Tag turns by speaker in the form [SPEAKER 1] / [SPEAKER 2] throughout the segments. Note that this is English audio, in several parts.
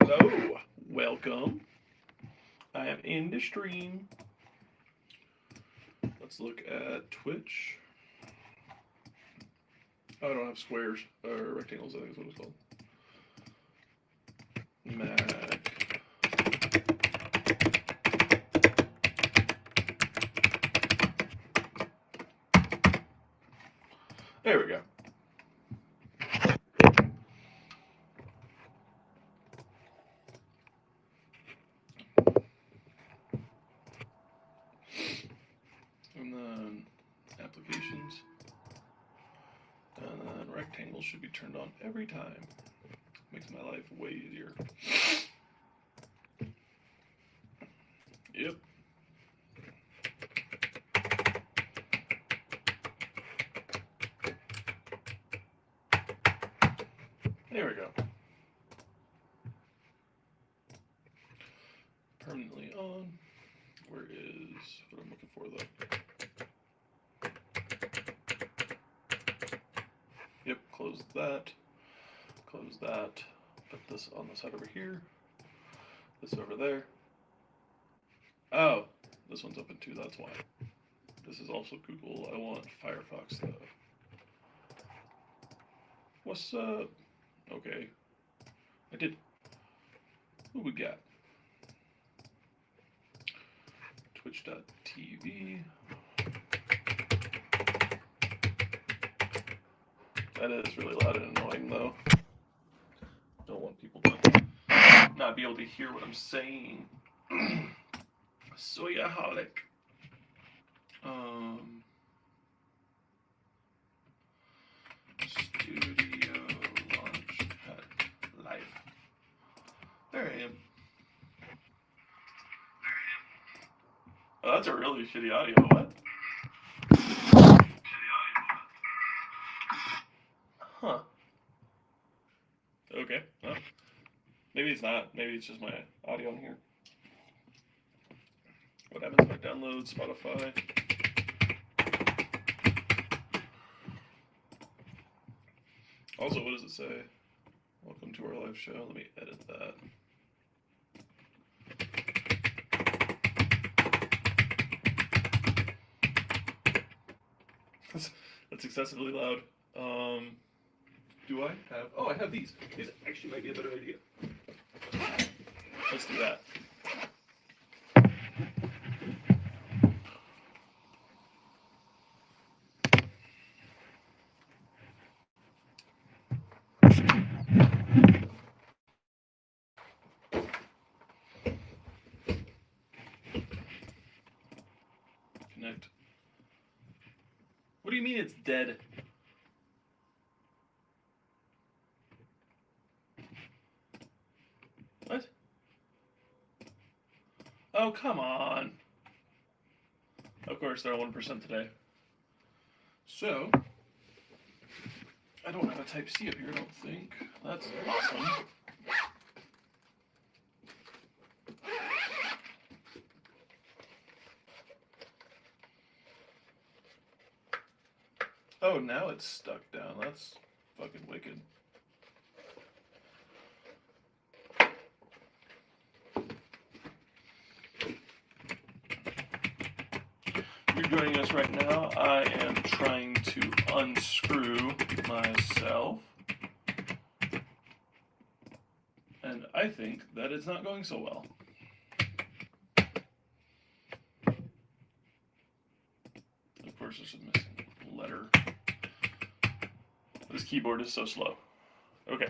[SPEAKER 1] So, welcome. I am in the stream. Let's look at Twitch. Oh, I don't have squares or rectangles. I think is what it's called. Mac. There we go. And then applications. And then rectangles should be turned on every time. Makes my life way easier. Yep. There we go. Permanently on. Where is what I'm looking for though? Yep, close that. Close that. Put this on the side over here. This over there. Oh, this one's open too, that's why. This is also Google. I want Firefox though. What's up? Okay. I did. Who we got? Twitch.tv. That is really loud and annoying though. Don't want people to not be able to hear what I'm saying. Soyaholic. Studio Launchpad Live. There I am. Oh, that's a really shitty audio. What? Huh. Okay. Well, maybe it's not. Maybe it's just my audio in here. What happens if I download Spotify? Also, what does it say? Welcome to our live show. Let me edit that. That's excessively loud. Do I have? Oh, I have these. These actually might be a better idea. Let's do that. Connect. What do you mean it's dead? What? Oh, come on. Of course, they're 1% today. So, I don't have a Type-C up here, I don't think. That's awesome. Oh, now it's stuck down. That's fucking wicked. You're joining us right now. I am trying to unscrew myself. And I think that it's not going so well. Of course, there's a missing letter. This keyboard is so slow. Okay.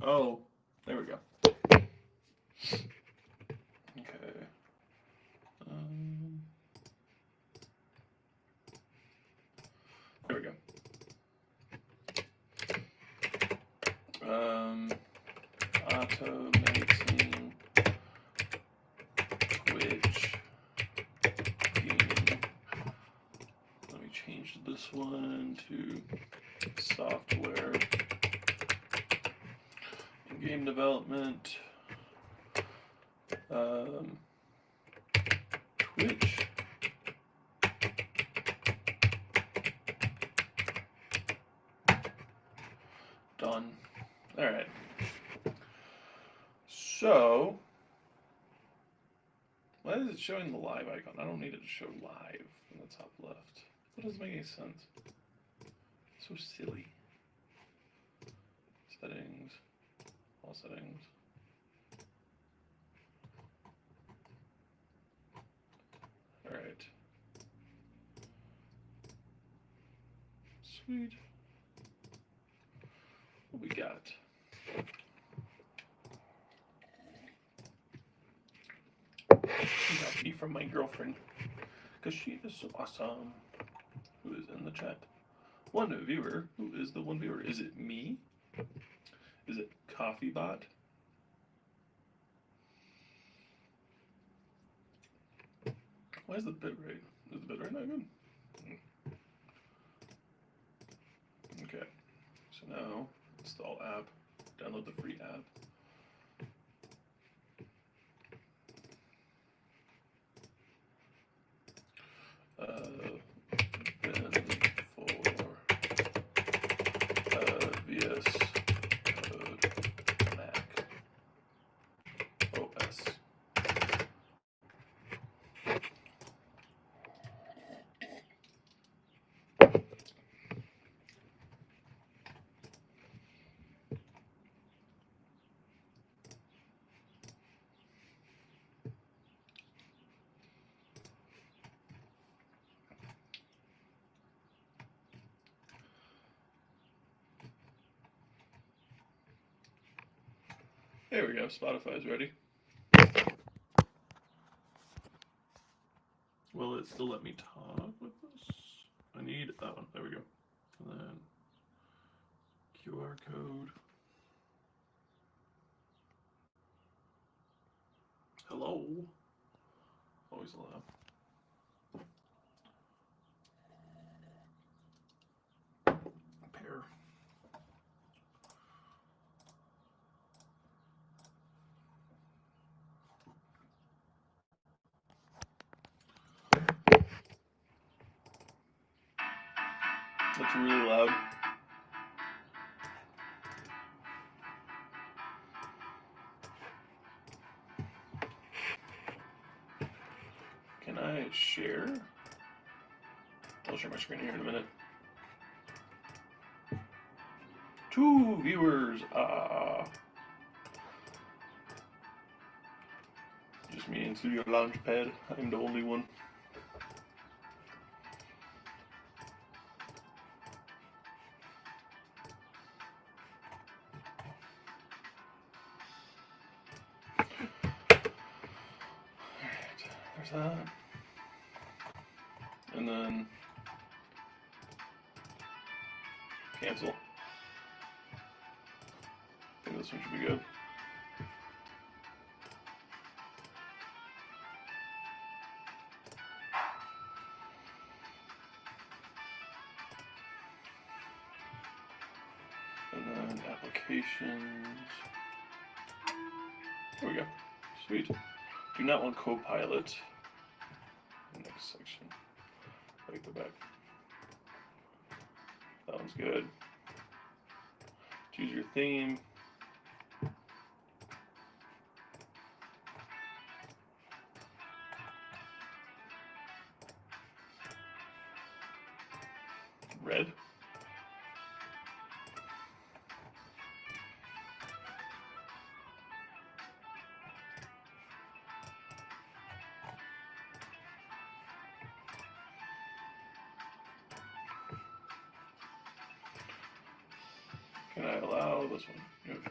[SPEAKER 1] Oh, there we go. Okay. There we go. Automating Twitch gaming. Let me change this one to software and game development. Twitch. Done. All right. So, why is it showing the live icon? I don't need it to show live in the top left. That doesn't make any sense. So silly. Settings. All settings. All right. Sweet. What we got? Got me from my girlfriend, because she is so awesome. Who is in the chat? One viewer. Who is the one viewer? Is it me? Is it CoffeeBot? Why is the bitrate? Is the bitrate not good? Okay. So now, install app. Download the free app. VS Code Mac OS. There we go, Spotify's ready. Will it still let me talk with this? I need that one, there we go. And then QR code. Hello. Always allow. Pair. That's really loud. Can I share? I'll share my screen here in a minute. 2 viewers. Just me and Studio Launchpad. I'm the only one. Alright, there's that. And then cancel. I think this one should be good. And then applications. There we go. Sweet. Do not want Copilot. Next section. Like the back. That one's good. Choose your theme. Red. Can I allow this one? Good.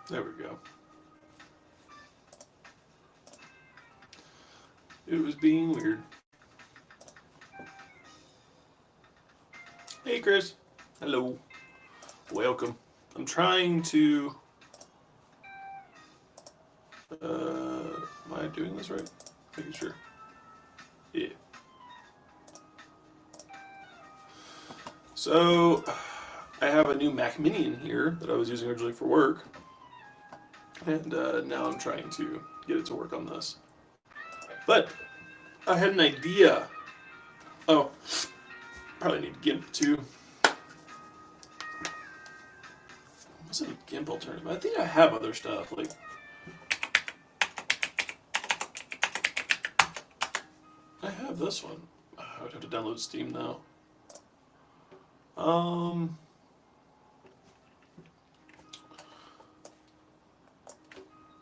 [SPEAKER 1] There we go. It was being weird. Hey, Chris. Hello. Welcome. I'm trying to... am I doing this right? Making sure. Yeah. So, I have a new Mac Mini in here that I was using originally for work. And now I'm trying to get it to work on this. But, I had an idea. Oh, probably need GIMP too. What's a GIMP alternative? I think I have other stuff, like... I have this one. I would have to download Steam now.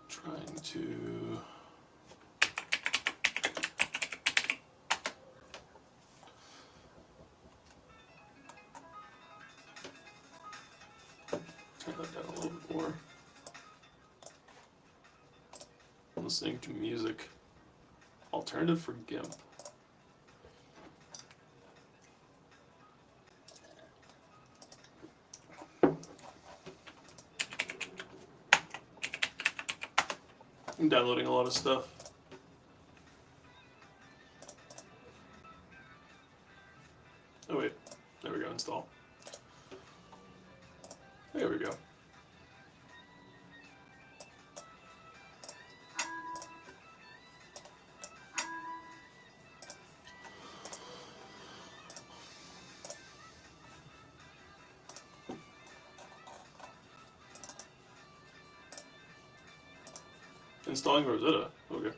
[SPEAKER 1] Trying to... turn that down a little bit more. I'm listening to music. Alternative for GIMP. I'm downloading a lot of stuff. Oh wait, there we go, install. There we go. Installing Rosetta, okay.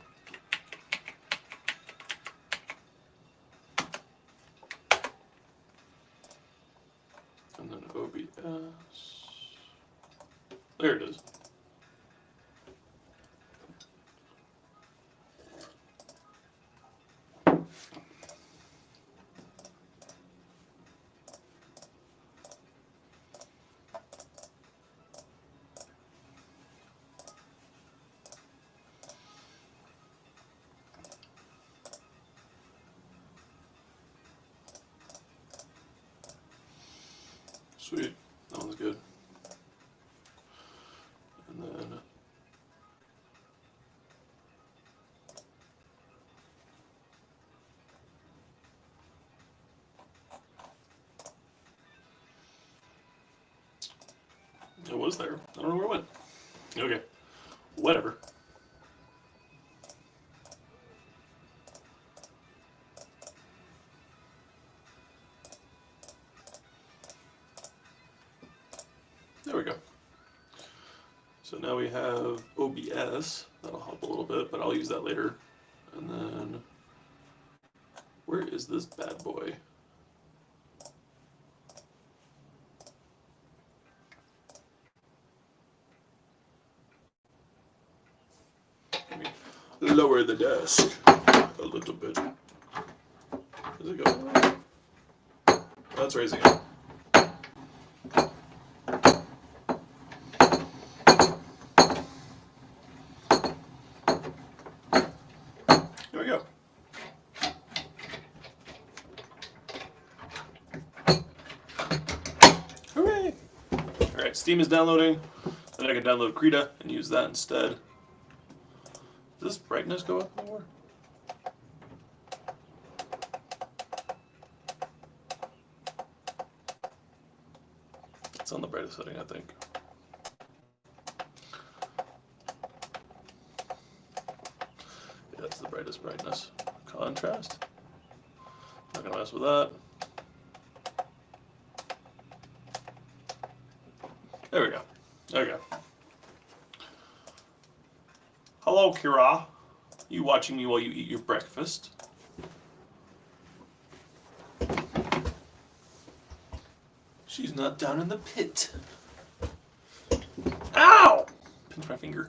[SPEAKER 1] And then OBS. There it is. Sweet, that one's good. And then it was there. I don't know where it went. Okay, whatever. There we go. So now we have OBS. That'll help a little bit, but I'll use that later. And then, where is this bad boy? Let me lower the desk a little bit. Where's it go? That's raising it. There we go. Hooray! Alright, Steam is downloading. Then I can download Krita and use that instead. Does this brightness go up more? It's on the brightest setting, I think. Yeah, that's the brightest brightness. Contrast. Not gonna mess with that. There we go. There we go. Hello, Kira. You watching me while you eat your breakfast? She's not down in the pit. Ow! Pinch my finger.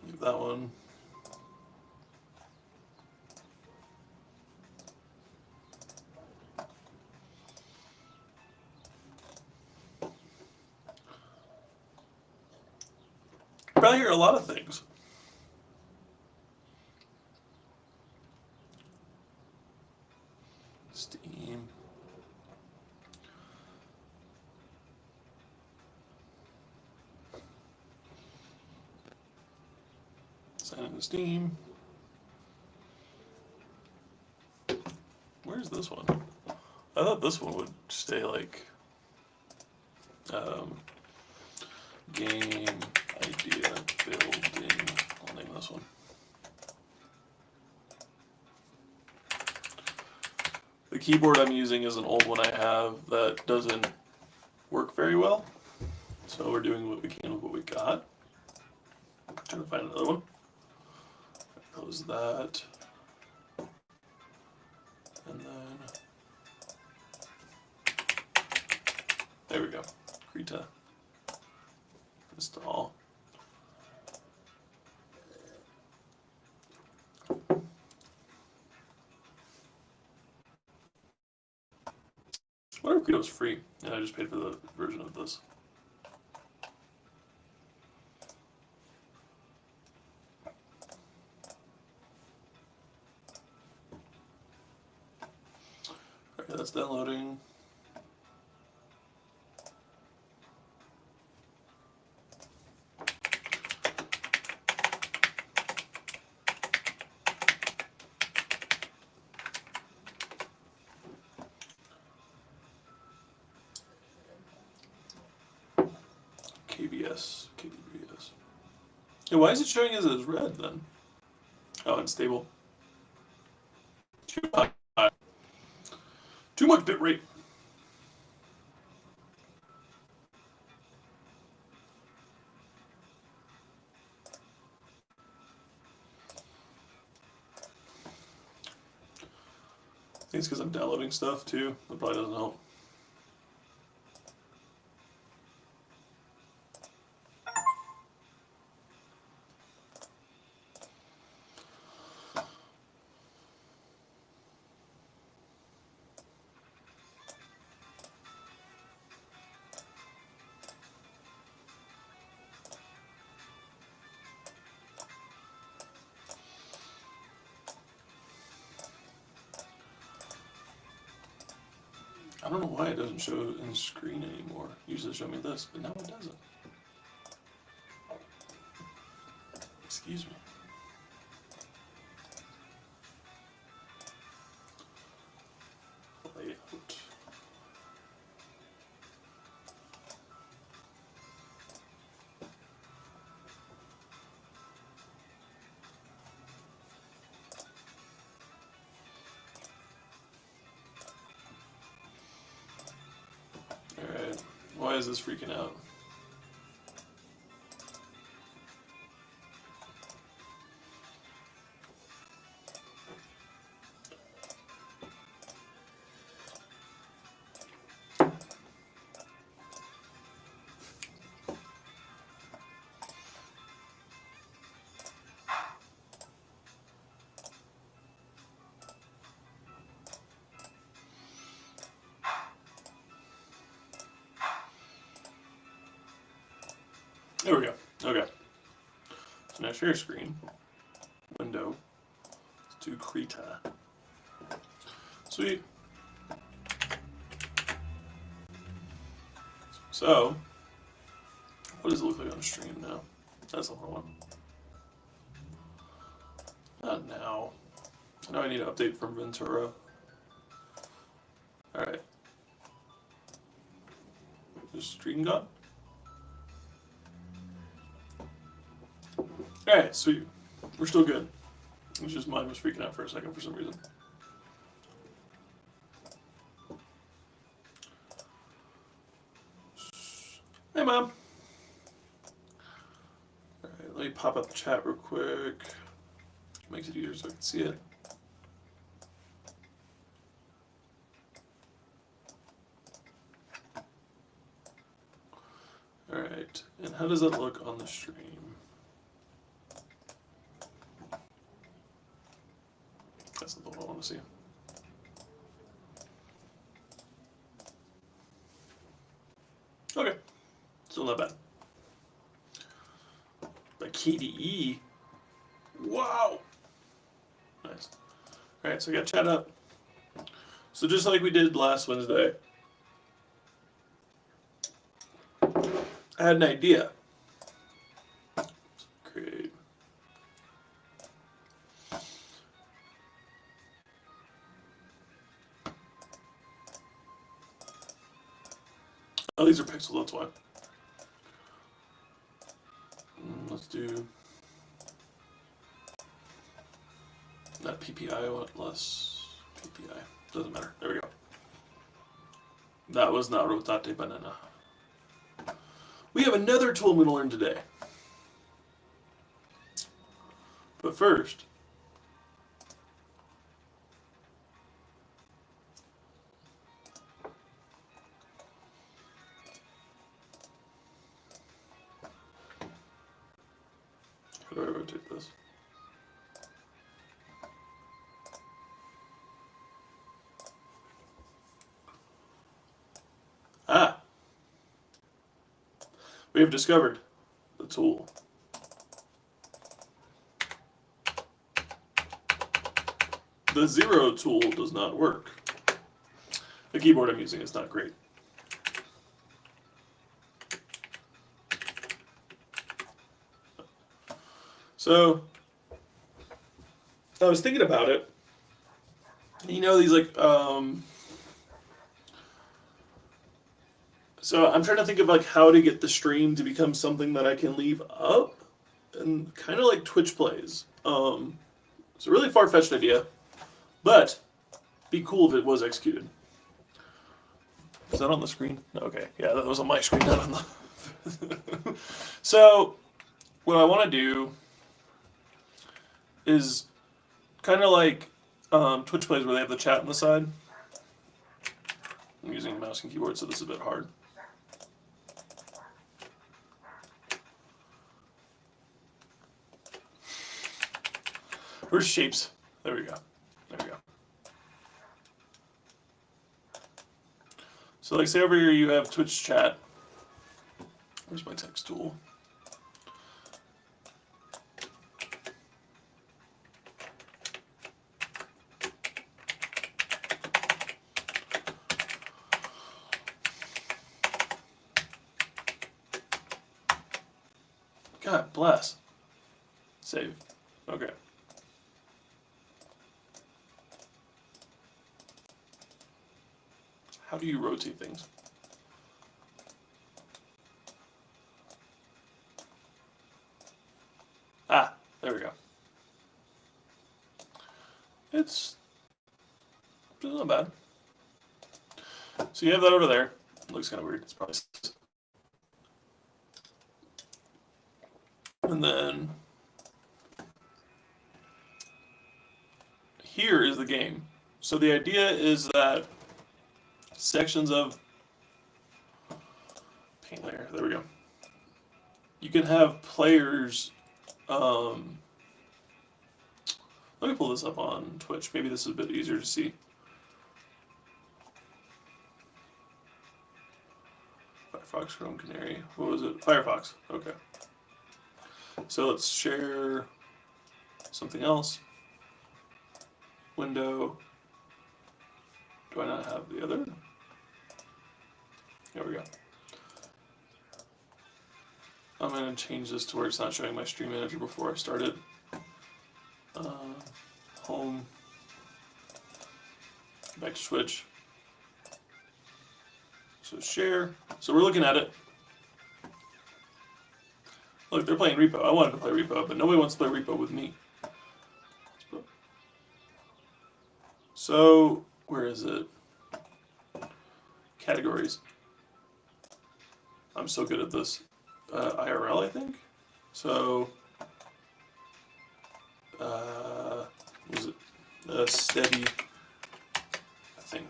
[SPEAKER 1] Leave that one. I hear a lot of things. Steam. Sign into Steam. Where's this one? I thought this one would stay like game idea building. I'll name this one. The keyboard I'm using is an old one I have that doesn't work very well. So we're doing what we can with what we got. Trying to find another one. Close that. And then there we go. Krita. Install. What if Krita was free and I just paid for the version of this? Okay, that's downloading. KBS. Yeah, why is it showing as red then? Oh, unstable. Too high. Too much bit rate. I think it's because I'm downloading stuff too. That probably doesn't help. I don't know why it doesn't show in screen anymore. Usually show me this, but now it doesn't. Excuse me. Layout. Alright, why is this freaking out? There we go. Okay. So now share screen. Window. Let's do Krita. Sweet. So, what does it look like on the stream now? That's the wrong one. Not now. I know I need an update from Ventura. Alright. Is stream gone? Alright, sweet. We're still good. It's just mine was freaking out for a second for some reason. Hey, Mom. Alright, let me pop up the chat real quick. Makes it easier so I can see it. Alright, and how does that look on the stream? That's not the one I want to see. Okay, still not bad. Like KDE. Wow. Nice. Alright, so we got chat up. So just like we did last Wednesday, I had an idea. Create. Oh, these are pixel, that's why. Let's do not PPI, I want less PPI. Doesn't matter. There we go. That was not rotate banana. We have another tool I'm going to learn today. But first, how do I rotate this? Ah! We have discovered the tool. The 0 tool does not work. The keyboard I'm using is not great. So, I was thinking about it. You know, these like, so I'm trying to think of like how to get the stream to become something that I can leave up, and kind of like Twitch plays. It's a really far-fetched idea, but be cool if it was executed. Is that on the screen? Okay, yeah, that was on my screen, not on the. So, what I want to do is kind of like Twitch plays where they have the chat on the side. I'm using mouse and keyboard, so this is a bit hard. Where's shapes? There we go. There we go. So like say over here you have Twitch chat. Where's my text tool? God bless. Save. Okay. How do you rotate things? Ah, there we go. It's not bad. So you have that over there. It looks kind of weird. It's probably. And then here is the game. So the idea is that sections of paint layer, there we go. You can have players, let me pull this up on Twitch. Maybe this is a bit easier to see. Firefox, Chrome, Canary, what was it? Firefox, okay. So let's share something else. Window. Do I not have the other? There we go. I'm going to change this to where it's not showing my stream manager before I started. Home. Back to Twitch. So share. So we're looking at it. Look, they're playing Repo. I wanted to play Repo, but nobody wants to play Repo with me. So, where is it? Categories. I'm so good at this. IRL, I think. So, was it steady? I think.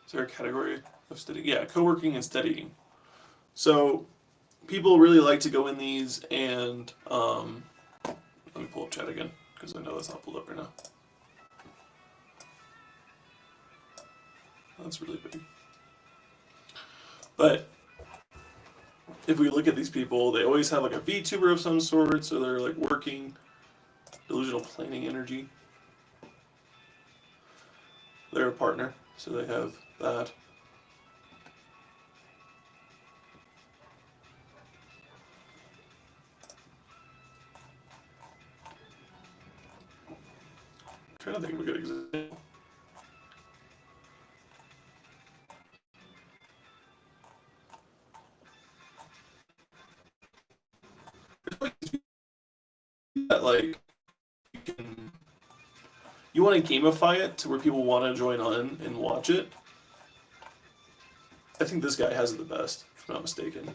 [SPEAKER 1] Is there a category of steady? Yeah, co-working and steadying. So, people really like to go in these and let me pull up chat again because I know that's not pulled up right now. That's really big. But if we look at these people, they always have like a VTuber of some sort, so they're like working delusional planning energy. They're a partner, so they have that. I'm trying to think of a good example. That like you want to gamify it to where people want to join on and watch it. I think this guy has it the best, if I'm not mistaken.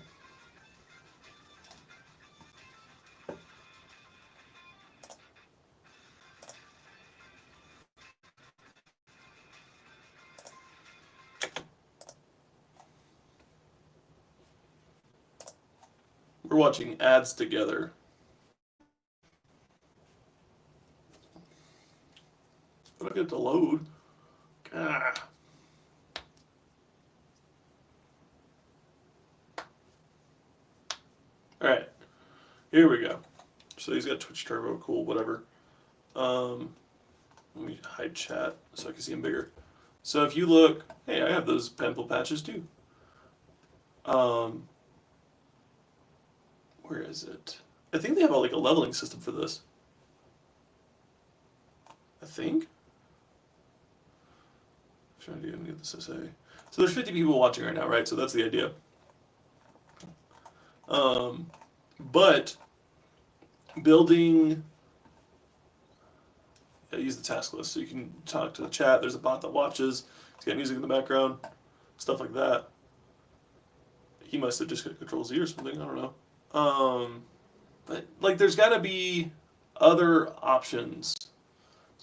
[SPEAKER 1] We're watching ads together. But I get to load. Ah. Alright. Here we go. So he's got Twitch Turbo, cool, whatever. Let me hide chat so I can see him bigger. So if you look, hey, I have those pimple patches too. Where is it? I think they have like a leveling system for this. I think. I'm trying to get this SA. So there's 50 people watching right now, right? So that's the idea. But building, use the task list so you can talk to the chat. There's a bot that watches. He's got music in the background, stuff like that. He must have just got Control Z or something. I don't know. But like, there's got to be other options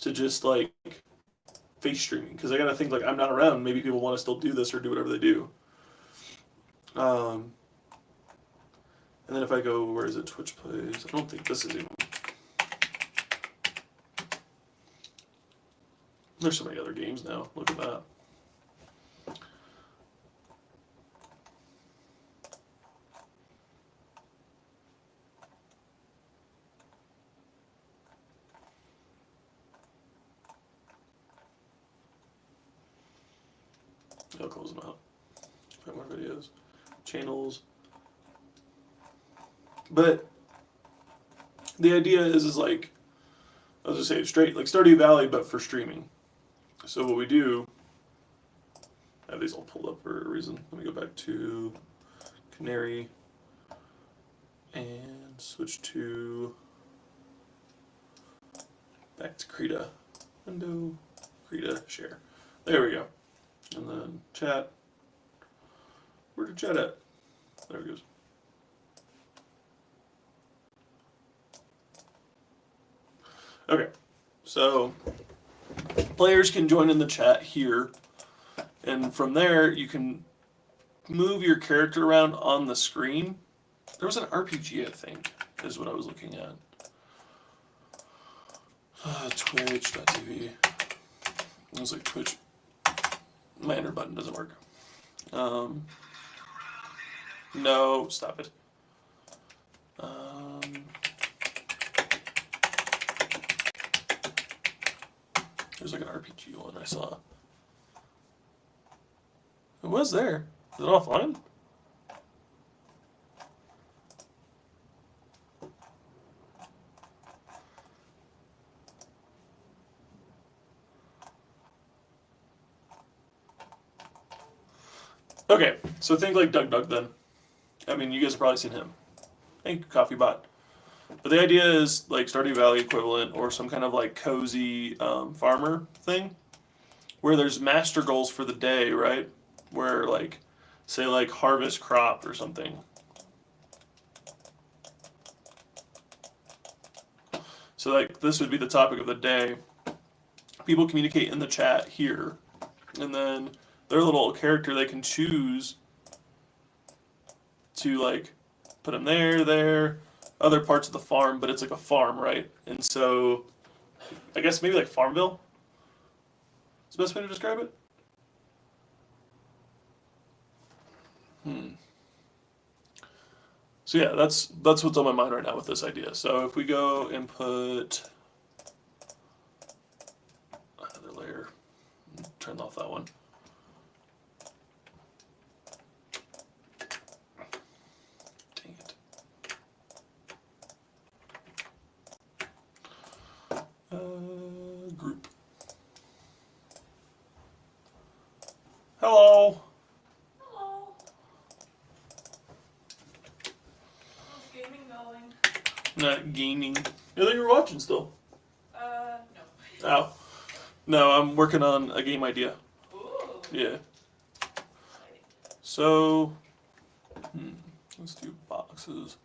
[SPEAKER 1] to just like face streaming, because I got to think like I'm not around. Maybe people want to still do this or do whatever they do. And then if I go, where is it? Twitch Plays. I don't think this is even. There's so many other games now. Look at that. I'll close them out. Find more videos, channels. But the idea is like, I'll just say it straight, like Stardew Valley, but for streaming. So what we do, I have these all pulled up for a reason. Let me go back to Canary and switch to back to Krita. Window, Krita, share. There we go. And then chat. Where did chat at? There it goes. Okay, so players can join in the chat here, and from there you can move your character around on the screen. There was an RPG, I think, is what I was looking at. Twitch.tv. It was like Twitch. My enter button doesn't work. No, stop it. There's like an RPG one I saw. It was there. Is it offline? Okay, so think like DuckDuck then. I mean, you guys have probably seen him. Thank you, Coffee Bot. But the idea is like Stardew Valley equivalent, or some kind of like cozy farmer thing, where there's master goals for the day, right? Where like, say like harvest crop or something. So like this would be the topic of the day. People communicate in the chat here, and then their little character they can choose to like put them there, other parts of the farm, but it's like a farm, right? And so I guess maybe like Farmville is the best way to describe it. So yeah, that's what's on my mind right now with this idea. So if we go and put another layer, turn off that one. Dang it. Group. Hello.
[SPEAKER 2] Hello. How's gaming going?
[SPEAKER 1] Not gaming. I think you're watching still.
[SPEAKER 2] No.
[SPEAKER 1] Oh. No, I'm working on a game idea.
[SPEAKER 2] Ooh.
[SPEAKER 1] Yeah.
[SPEAKER 2] Exciting.
[SPEAKER 1] So, let's do boxes.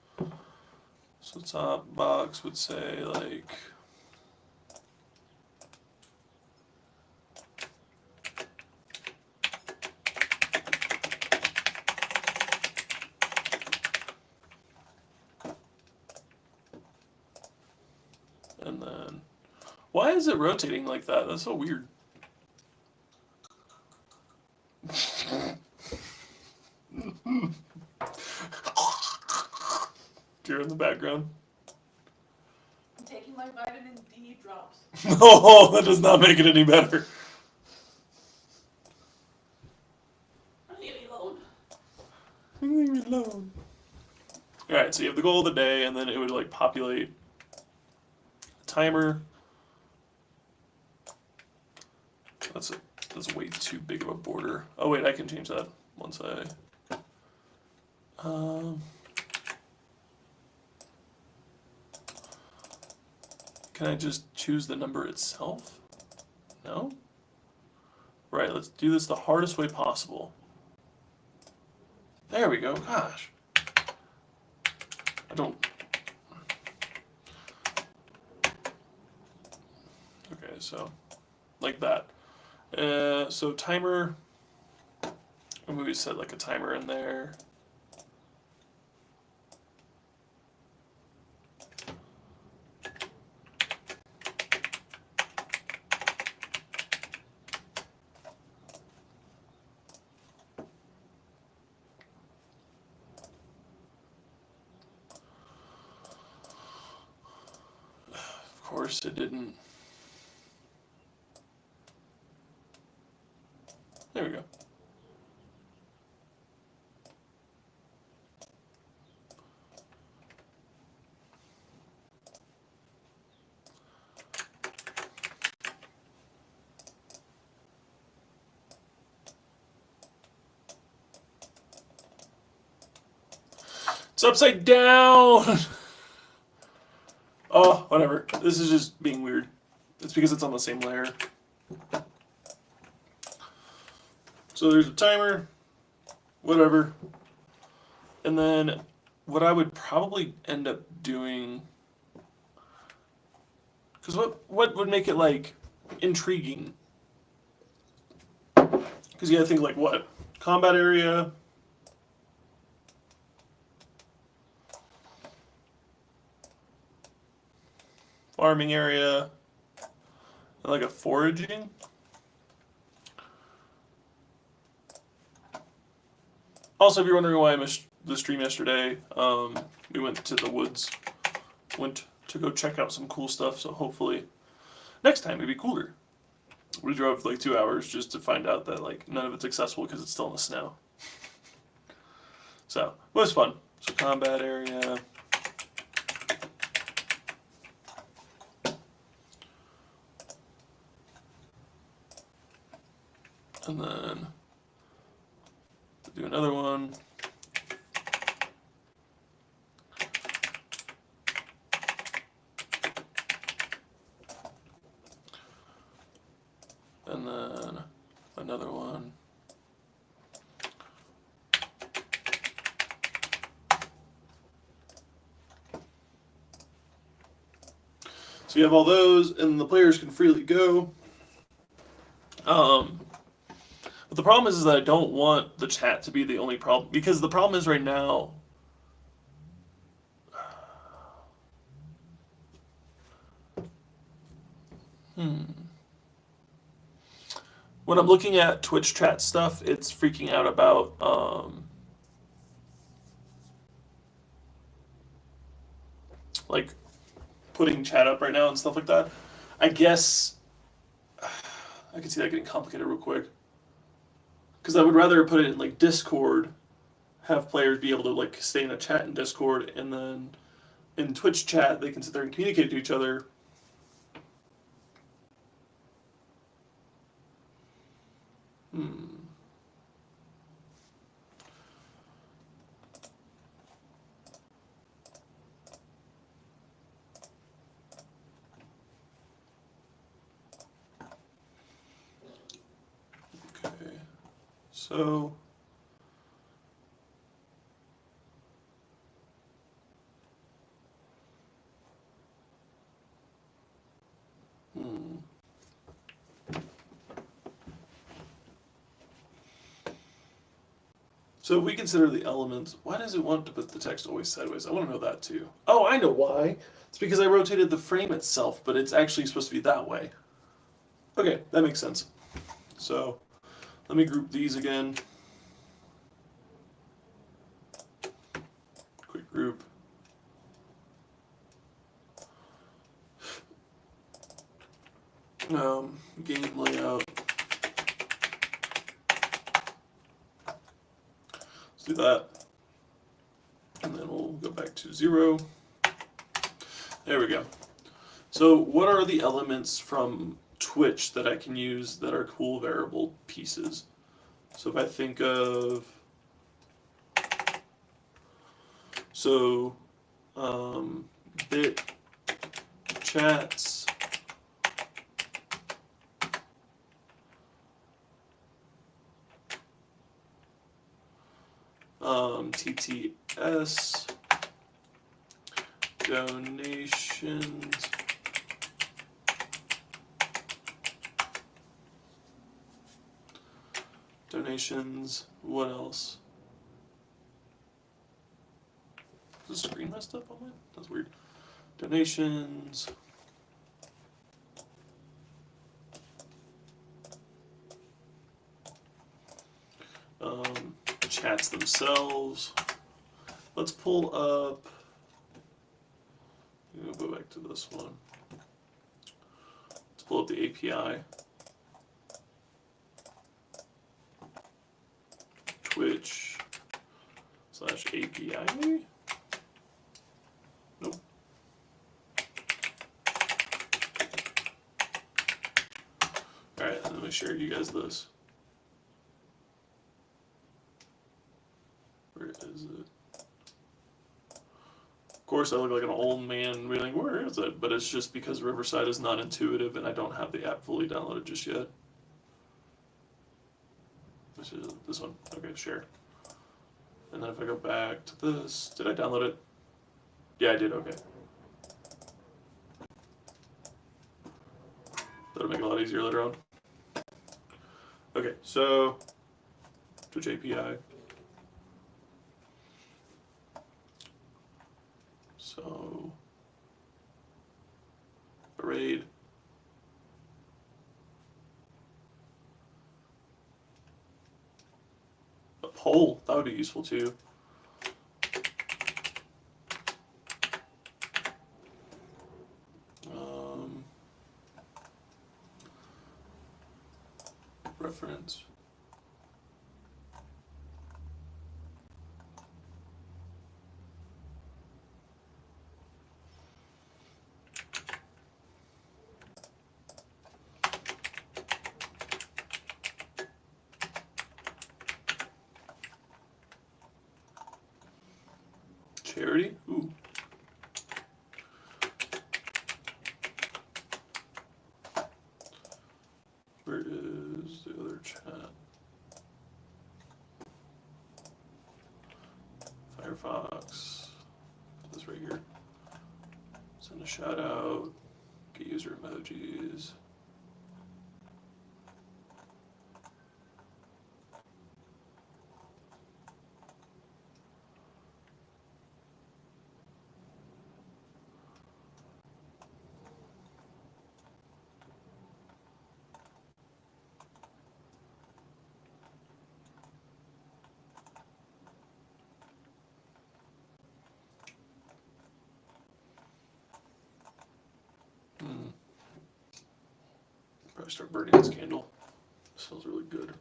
[SPEAKER 1] So top box would say like, and then, why is it rotating like that? That's so weird. Deer in the background.
[SPEAKER 2] I'm taking my vitamin D drops.
[SPEAKER 1] No, that does not make it any better.
[SPEAKER 2] Leave me alone.
[SPEAKER 1] Leave me alone. Alright, so you have the goal of the day, and then it would like populate a timer. That's way too big of a border. Oh wait, I can change that once I. Can I just choose the number itself? No? Right, let's do this the hardest way possible. There we go, gosh. I don't. Okay, so like that. So timer. Maybe we set like a timer in there. Of course, it didn't. There we go. It's upside down! Oh, whatever. This is just being weird. It's because it's on the same layer. So there's a timer, whatever. And then what I would probably end up doing, because what would make it like intriguing? Because you gotta think like what? Combat area. Farming area. And like a foraging. Also, if you're wondering why I missed the stream yesterday, we went to the woods. Went to go check out some cool stuff, so hopefully next time it'd be cooler. We drove like 2 hours just to find out that like none of it's accessible because it's still in the snow. So it was fun. So combat area. And then do another one. And then another one. So you have all those, and the players can freely go. But the problem is that I don't want the chat to be the only problem, because the problem is right now. When I'm looking at Twitch chat stuff, it's freaking out about like putting chat up right now and stuff like that. I guess I can see that getting complicated real quick. Because I would rather put it in like Discord, have players be able to like stay in a chat in Discord, and then in Twitch chat they can sit there and communicate to each other. Okay, so So if we consider the elements, why does it want to put the text always sideways? I want to know that too. Oh, I know why. It's because I rotated the frame itself, but it's actually supposed to be that way. Okay, that makes sense. So let me group these again. Quick group. Game layout. Let's do that. And then we'll go back to 0. There we go. So what are the elements from Twitch that I can use that are cool variable pieces? So if I think of, bit chats, TTS, donations, what else? Is the screen messed up on mine? That's weird. Donations. Chats themselves. Let's pull up. We'll go back to this one. Let's pull up the API. Twitch/API maybe? Nope. Alright, let me share you guys this. Where is it? Of course, I look like an old man being like, where is it? But it's just because Riverside is not intuitive and I don't have the app fully downloaded just yet. Which is this one. Okay, share. And then if I go back to this, did I download it? Yeah, I did, okay. That'll make it a lot easier later on. Okay, so Twitch API. So arrayed. A poll, that would be useful too. Reference. Charity? Ooh. Where is the other chat? Firefox. Put this right here. Send a shout out. Get user emojis. Probably start burning this candle. It smells really good.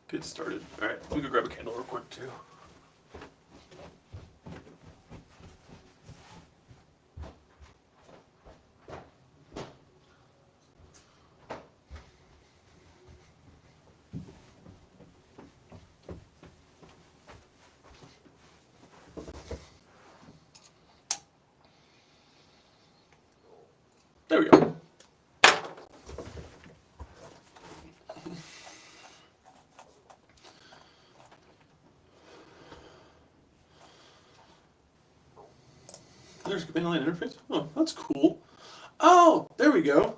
[SPEAKER 1] Get started. All right, let me go grab a candle real quick too. There we go. There's a mainline interface. Oh, that's cool. Oh, there we go.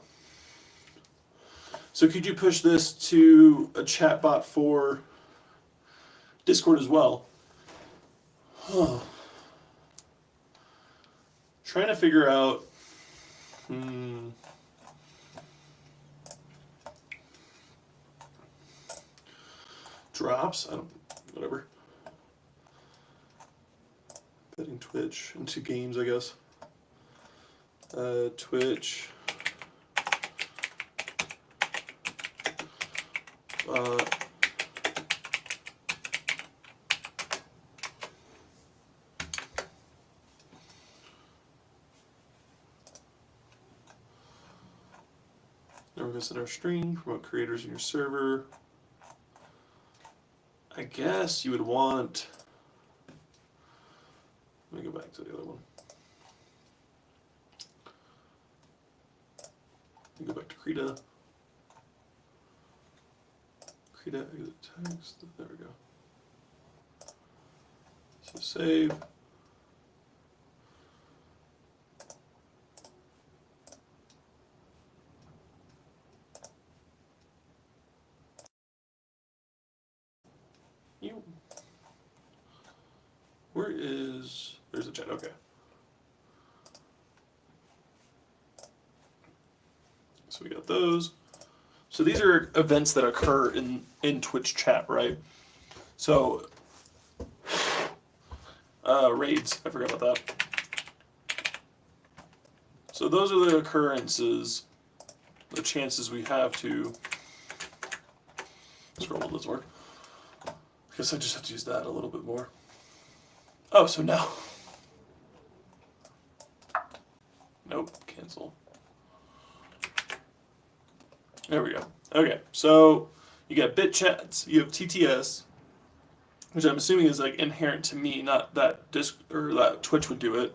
[SPEAKER 1] So could you push this to a chatbot for Discord as well? Oh. Trying to figure out. Drops. I don't. Whatever. Betting Twitch into games, I guess. Twitch. Now we're going to set our stream, promote creators in your server. I guess you would want. Let me go back to the other one. Let me go back to Krita. Krita, exit text. There we go. So save. Where is, there's a chat, okay. So we got those. So these are events that occur in Twitch chat, right? So, raids, I forgot about that. So those are the occurrences, the chances we have to, scroll, doesn't work. I guess I just have to use that a little bit more. Oh, so no. Nope, cancel. There we go. Okay, so you got bit chats, you have TTS, which I'm assuming is like inherent to me, not that disc or that Twitch would do it.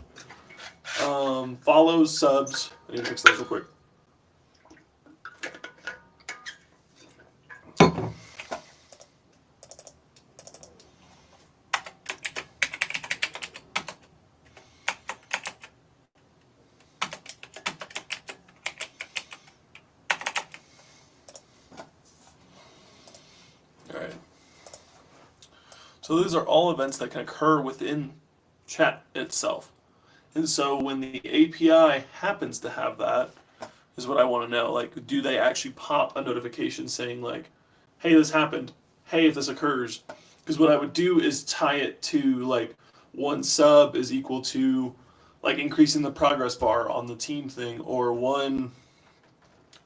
[SPEAKER 1] Follows, subs. I need to fix that real quick. So these are all events that can occur within chat itself. And so when the API happens to have that, is what I want to know. Like, do they actually pop a notification saying like, hey, this happened. Hey, if this occurs. Because what I would do is tie it to like one sub is equal to like increasing the progress bar on the team thing, or one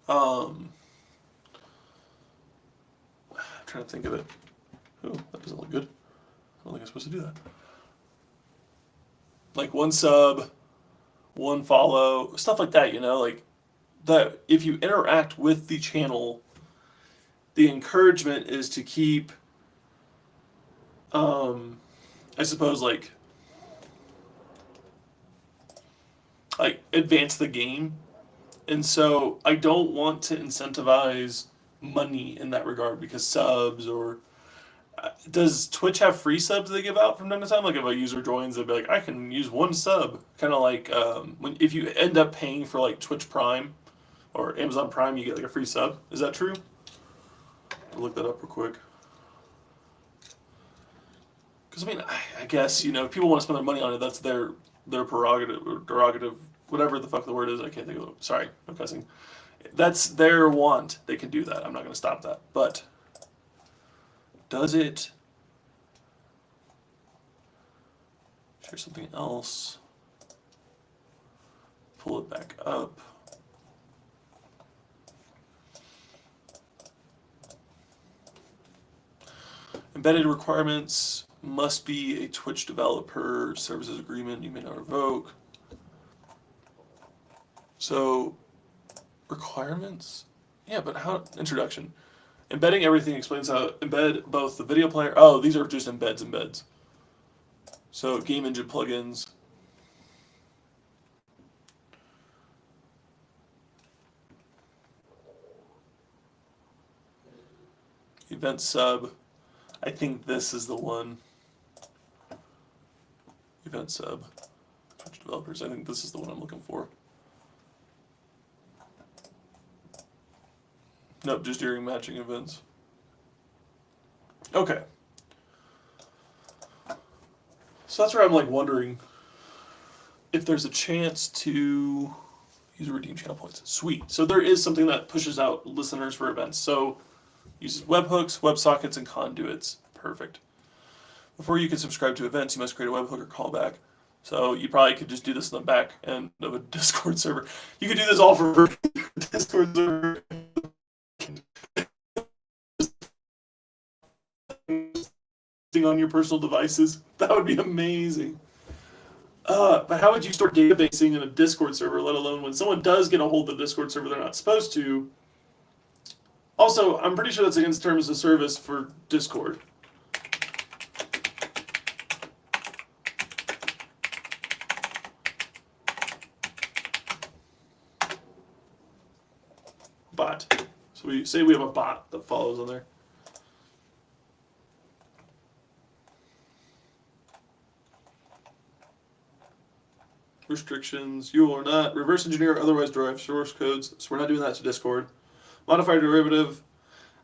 [SPEAKER 1] I'm trying to think of it. Oh, that doesn't look good. I don't think I'm supposed to do that. Like one sub, one follow, stuff like that, you know, like that if you interact with the channel, the encouragement is to keep I suppose like advance the game. And so I don't want to incentivize money in that regard because subs or does Twitch have free subs they give out from time to time? Like if a user joins, they'll be like, I can use one sub. Kind of like if you end up paying for like Twitch Prime or Amazon Prime, you get like a free sub. Is that true? I'll look that up real quick. Because I mean, I guess, you know, if people want to spend their money on it, that's their prerogative or derogative, whatever the fuck the word is. I can't think of it. Sorry, no cussing. That's their want. They can do that. I'm not going to stop that. But does it share something else? pull it back up. Embedded requirements must be a Twitch developer services agreement. You may not revoke. So, requirements? Yeah, but how? Introduction. Embedding everything explains how embed both the video player. Oh, these are just embeds. So, game engine plugins. Event sub. I think this is the one. Event sub. Twitch developers. I think this is the one I'm looking for. Nope, just during matching events. Okay. So that's where I'm like wondering if there's a chance to use redeem channel points. Sweet. So there is something that pushes out listeners for events. So uses webhooks, WebSockets, and conduits. Perfect. Before you can subscribe to events, you must create a webhook or callback. So you probably could just do this in the back end of a Discord server. You could do this all for Discord server. On your personal devices. That would be amazing. But how would you start databasing in a Discord server, let alone when someone does get a hold of the Discord server they're not supposed to? Also, I'm pretty sure that's against terms of service for Discord. Bot. So we say we have a bot that follows on there. Restrictions. You will not reverse engineer or otherwise derive source codes. So we're not doing that to Discord. Modify derivative.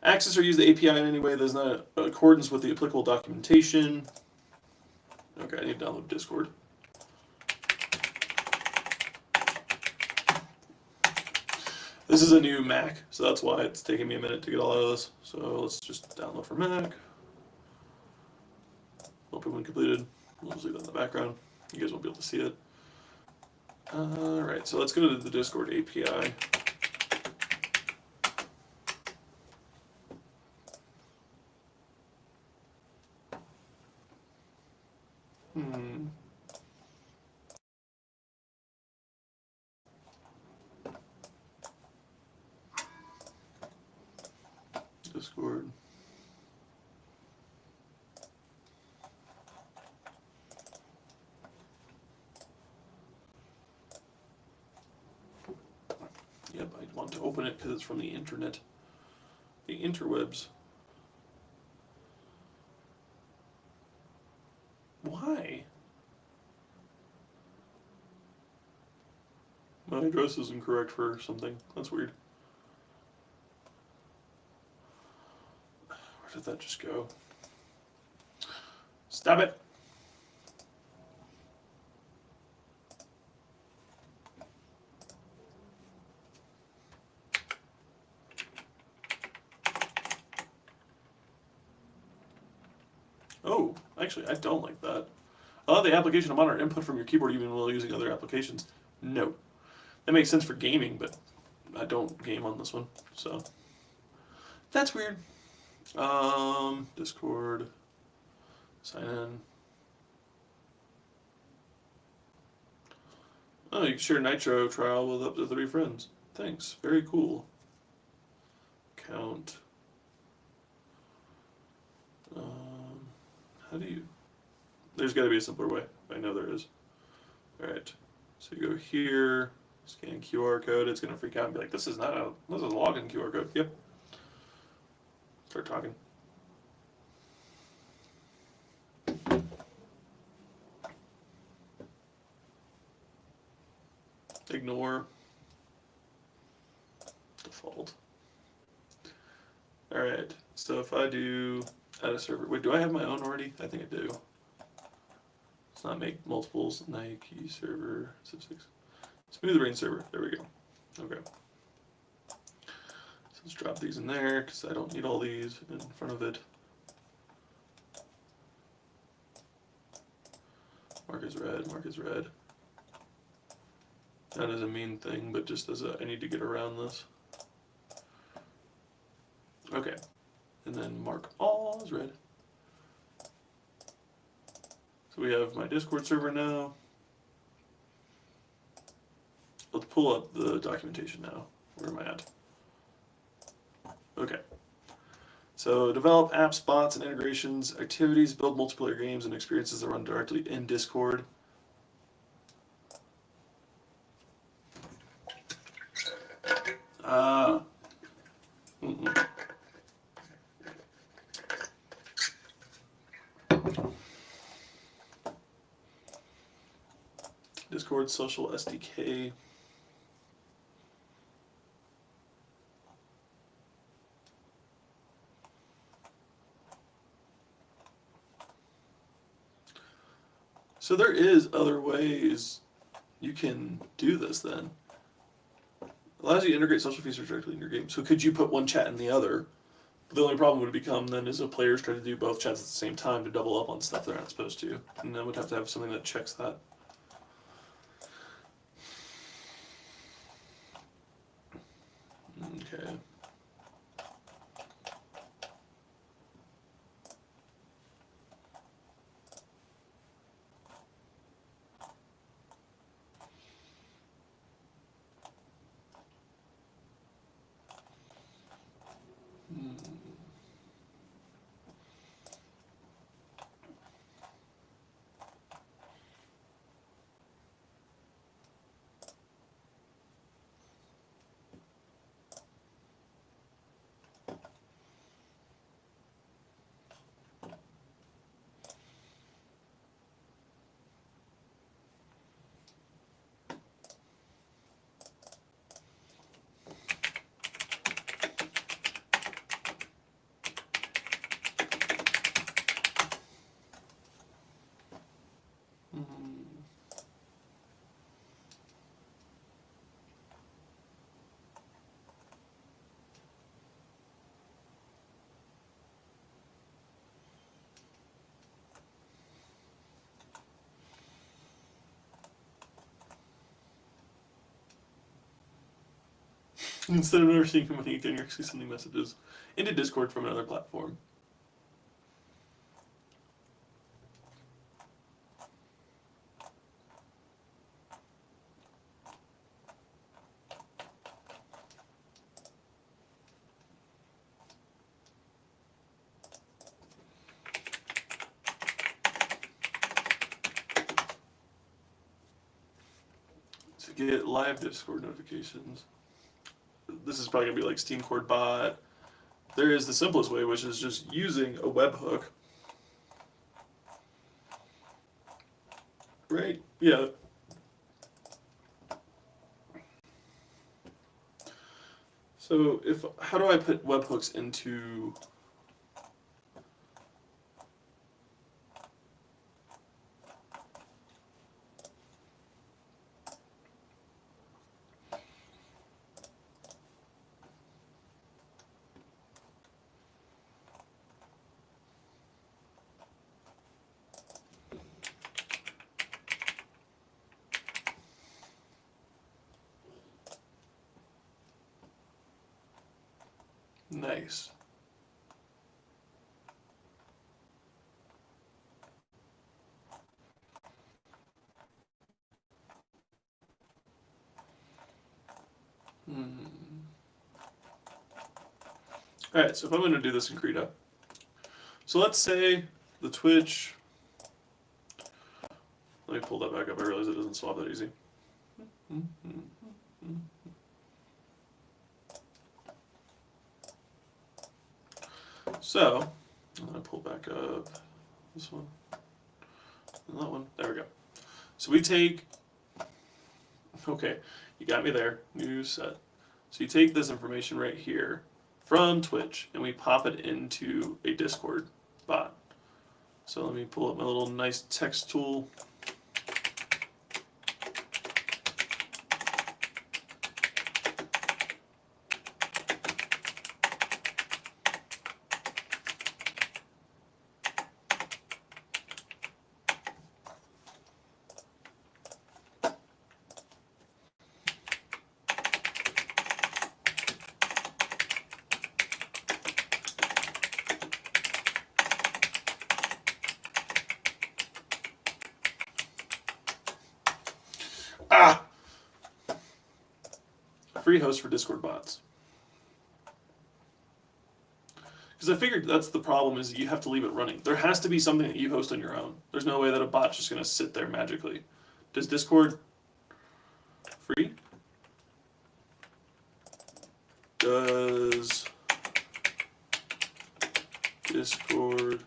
[SPEAKER 1] Access or use the API in any way that is not in accordance with the applicable documentation. Okay, I need to download Discord. This is a new Mac, so that's why it's taking me a minute to get all out of this. So let's just download for Mac. Open when completed. We'll just leave that in the background. You guys won't be able to see it. Alright, so let's go to the Discord API. Discord. Yep, I want to open it because it's from the internet. The interwebs. Why? My address is incorrect for something. That's weird. Where did that just go? Stop it! Oh, actually, I don't like that. Allow the application to monitor input from your keyboard even while using other applications. No. That makes sense for gaming, but I don't game on this one, so that's weird. Discord, sign in. Oh, you can share Nitro trial with up to 3 friends. Thanks, very cool. Count. How do you? There's got to be a simpler way. I know there is. All right, so you go here. Scan QR code, it's going to freak out and be like, this is a login QR code. Yep. Start talking. Ignore. Default. Alright, so if I do add a server, wait, do I have my own already? I think I do. Let's not make multiples. Nike server 66. Smooth Rain server. There we go. Okay. So let's drop these in there because I don't need all these in front of it. Mark is red. Mark is red. That is a mean thing, but just as I need to get around this. Okay, and then mark all as red. So we have my Discord server now. Let's pull up the documentation now. Where am I at? Okay. So develop apps, bots, and integrations, activities, build multiplayer games and experiences that run directly in Discord. Ah. Discord social SDK. So there is other ways you can do this then. Allows you to integrate social features directly in your game. So could you put one chat in the other? The only problem would become then is if players try to do both chats at the same time to double up on stuff they're not supposed to. And then we'd have to have something that checks that. Okay. Instead of never seeing money again, you're actually sending messages into Discord from another platform. To get live Discord notifications. This is probably going to be like Steam Cord Bot. There is the simplest way, which is just using a webhook. Right? Yeah. So how do I put webhooks into... Nice. Alright, so if I'm going to do this in Krita, so let's say the Twitch, let me pull that back up, I realize it doesn't swap that easy. So, I'm going to pull back up this one, and that one, there we go. So we take, okay, you got me there, new set. So you take this information right here from Twitch and we pop it into a Discord bot. So let me pull up my little nice text tool. free host for Discord bots. Because I figured that's the problem, is you have to leave it running. There has to be something that you host on your own. There's no way that a bot's just going to sit there magically. Does Discord free? Does Discord...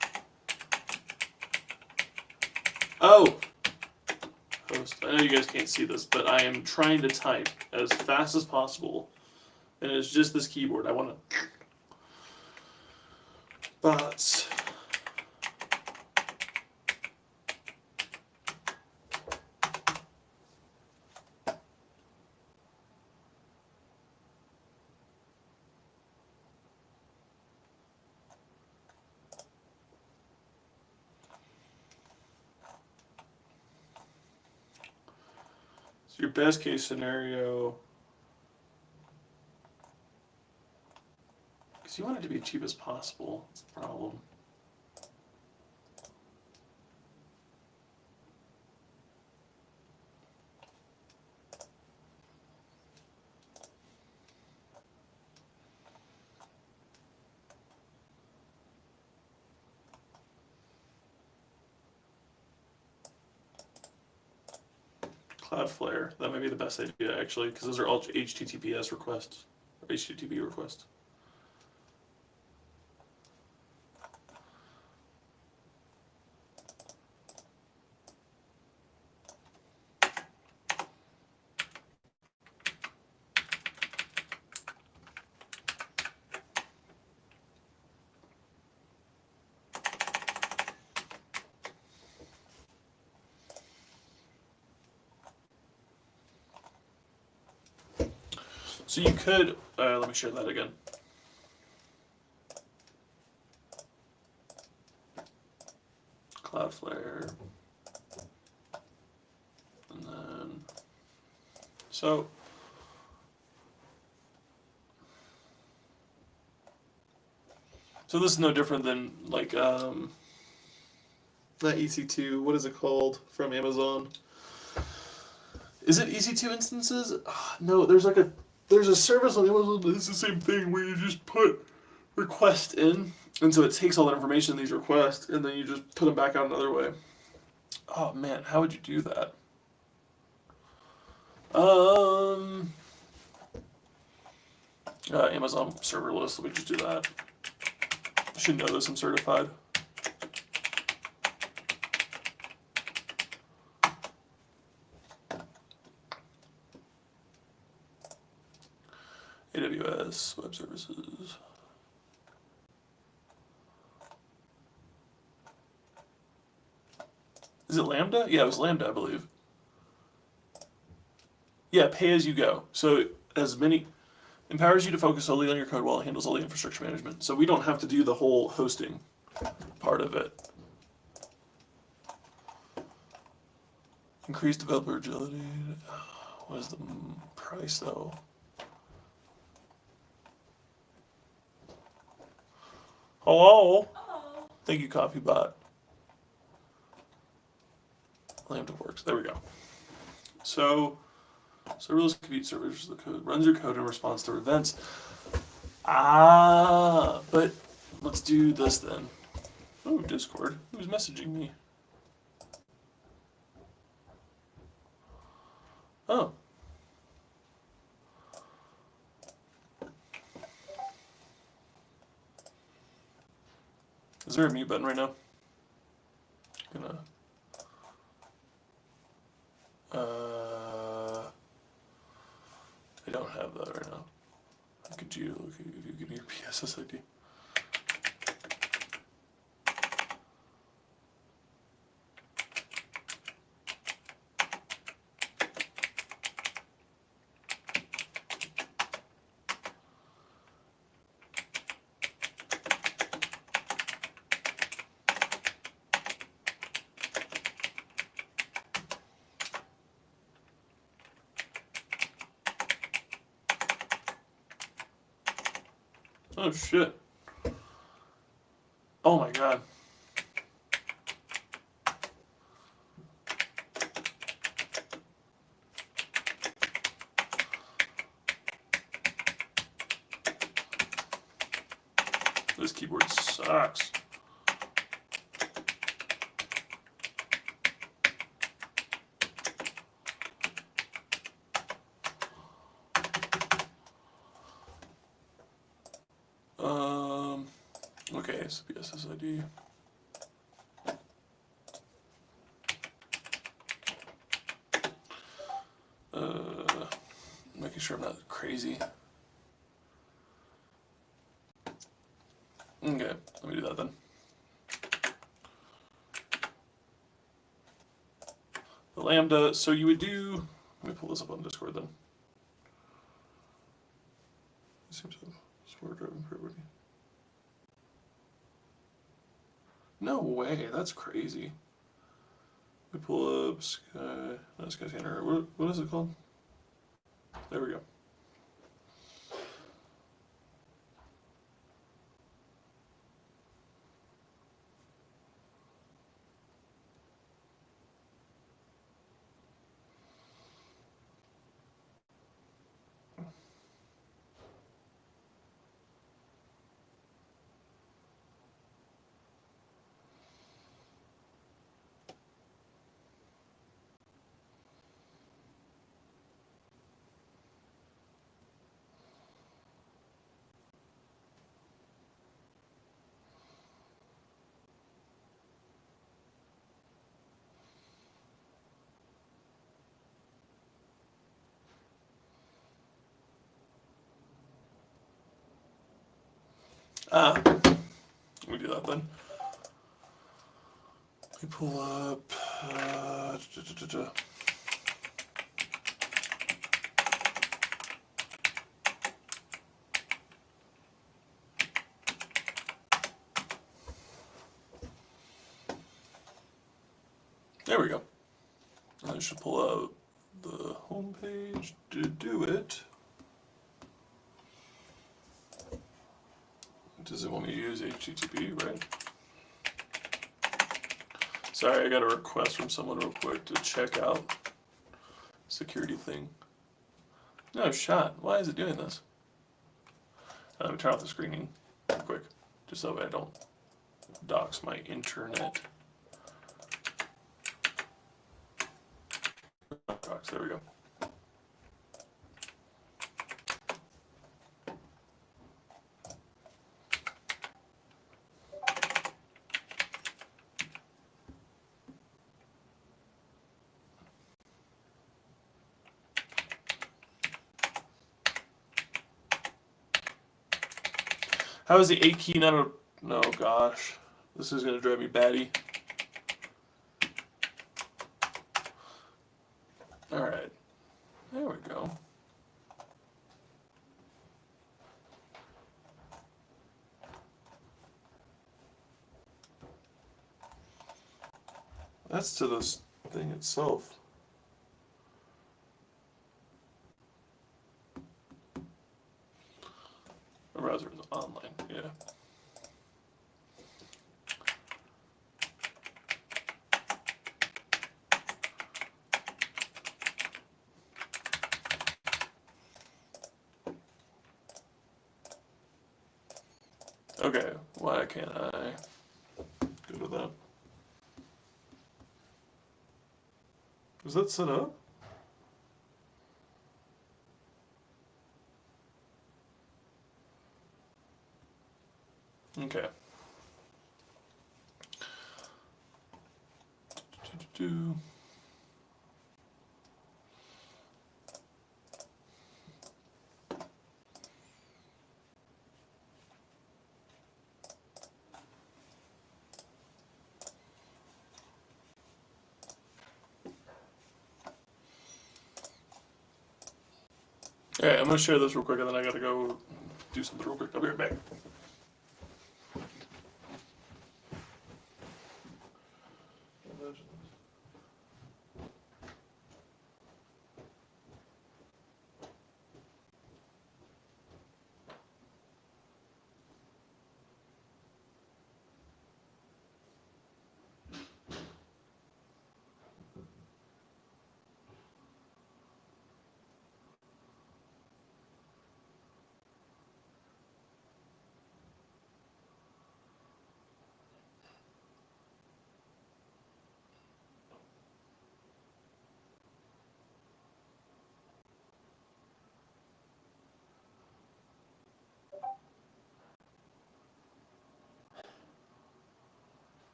[SPEAKER 1] Oh! Host. I know you guys can't see this, but I am trying to type as fast as possible. And it's just this keyboard. I want to... Bots. So your best case scenario, because you want it to be as cheap as possible. That's the problem. Cloudflare, that might be the best idea actually, because those are all HTTPS requests, or HTTP requests. So you could, let me share that again. Cloudflare. And then, so this is no different than like, not EC2, what is it called from Amazon? Is it EC2 instances? No, there's a service on Amazon that's the same thing where you just put request in, and so it takes all that information in these requests, and then you just put them back out another way. Oh man, how would you do that? Amazon serverless, let me just do that. I should know this, I'm certified. AWS, web services. Is it Lambda? Yeah, it was Lambda, I believe. Yeah, pay as you go. So empowers you to focus solely on your code while it handles all the infrastructure management. So we don't have to do the whole hosting part of it. Increased developer agility. What is the price though? Hello?
[SPEAKER 2] Hello.
[SPEAKER 1] Thank you, CopyBot. Lambda works. There we go. So, serverless compute servers, the code runs your code in response to events. But let's do this then. Oh, Discord. Who's messaging me? Oh. Is there a mute button right now? I don't have that right now. Could you give me your PSS ID? Oh shit. Oh my god. This keyboard sucks. Okay, so SSID. Making sure I'm not crazy. Okay, let me do that then. The Lambda, so you would do, let me pull this up on Discord then. It seems to have smart driving priority. No way, that's crazy. We pull up Sky, not Skyscanner, what is it called? There we go. Let me do that then. We pull up. There we go. I should pull out the home page to do it. Does it want me to use HTTP, right? Sorry, I got a request from someone real quick to check out security thing. No shot. Why is it doing this? Let me turn off the screening real quick, just so I don't dox my internet. Dox, there we go. How is the A key not a... No, gosh. This is going to drive me batty. Alright. There we go. That's to this thing itself. The browser is online, yeah. Okay, why can't I go to that? Is that set up? Okay. Do. Alright, I'm gonna share this real quick and then I gotta go do something real quick. I'll be right back.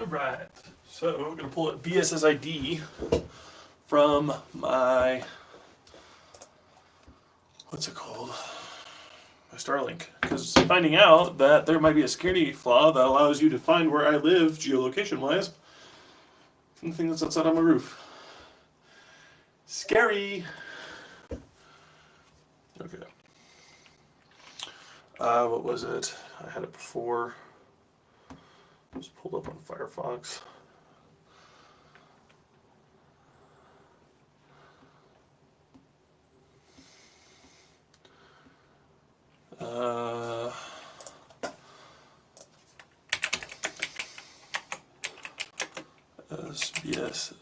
[SPEAKER 1] Alright, so I'm going to pull a VSSID from my, what's it called? My Starlink. Because finding out that there might be a security flaw that allows you to find where I live geolocation-wise from the thing that's outside on my roof. Scary! Okay. What was it? I had it before. Just pulled up on Firefox. SBS.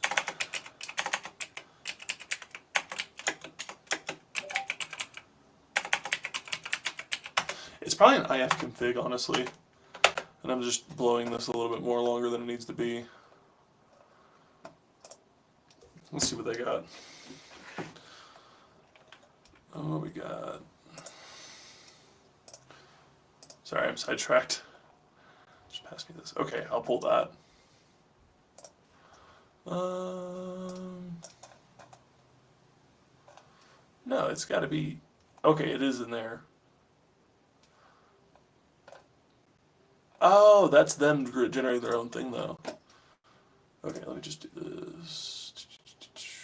[SPEAKER 1] It's probably an IF config, honestly. And I'm just blowing this a little bit more longer than it needs to be. Let's see what they got. Oh, we got... Sorry, I'm sidetracked. Just pass me this. Okay, I'll pull that. No, it's got to be... Okay, it is in there. Oh, that's them generating their own thing, though. Okay, let me just do this.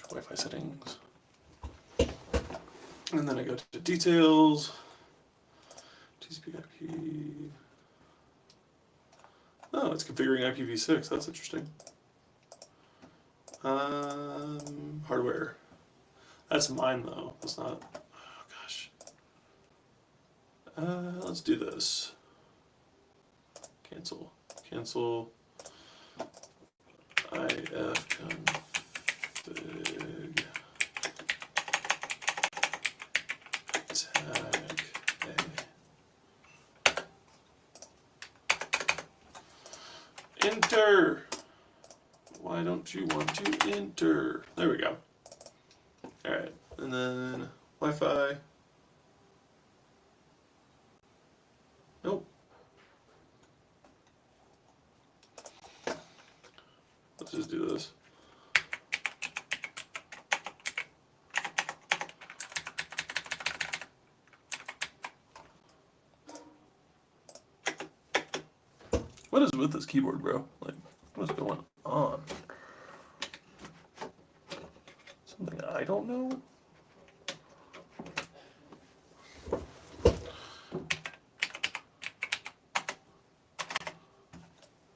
[SPEAKER 1] Wi-Fi settings. And then I go to details. TCP IP. Oh, it's configuring IPv6. That's interesting. Hardware. That's mine, though. That's not... Oh, gosh. Let's do this. Cancel. Cancel. IF config. Tag A. Enter. Why don't you want to enter? There we go. Alright, and then Wi-Fi. Nope. Let's just do this. What is with this keyboard, bro? Like, what's going on? Something I don't know?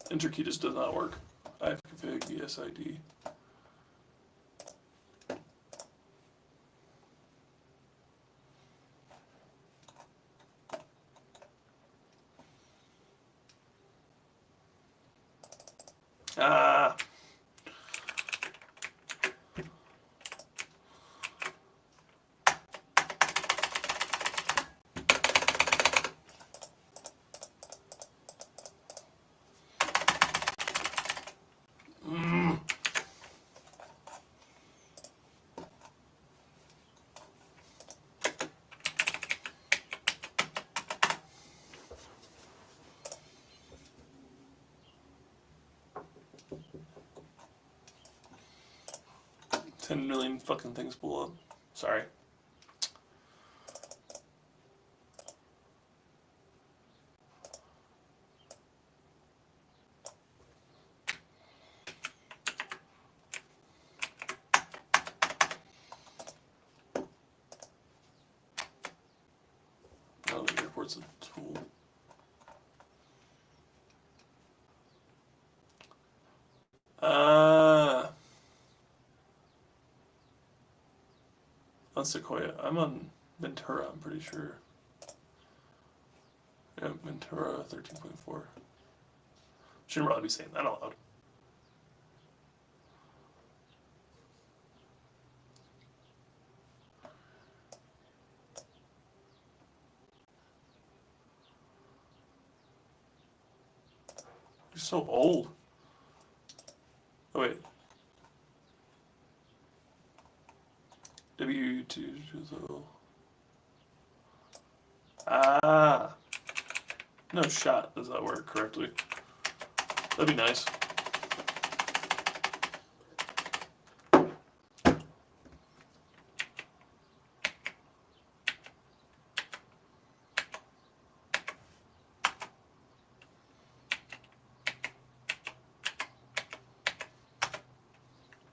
[SPEAKER 1] Enter key just does not work. IF config VSID. Ah. $10 million fucking things pull up. Sorry. Oh, the airport's a tool. On Sequoia. I'm on Ventura, I'm pretty sure. Yeah, Ventura 13.4. Shouldn't really be saying that out loud. You're so old. Oh, wait. W2. Ah. No shot. Does that work correctly? That'd be nice.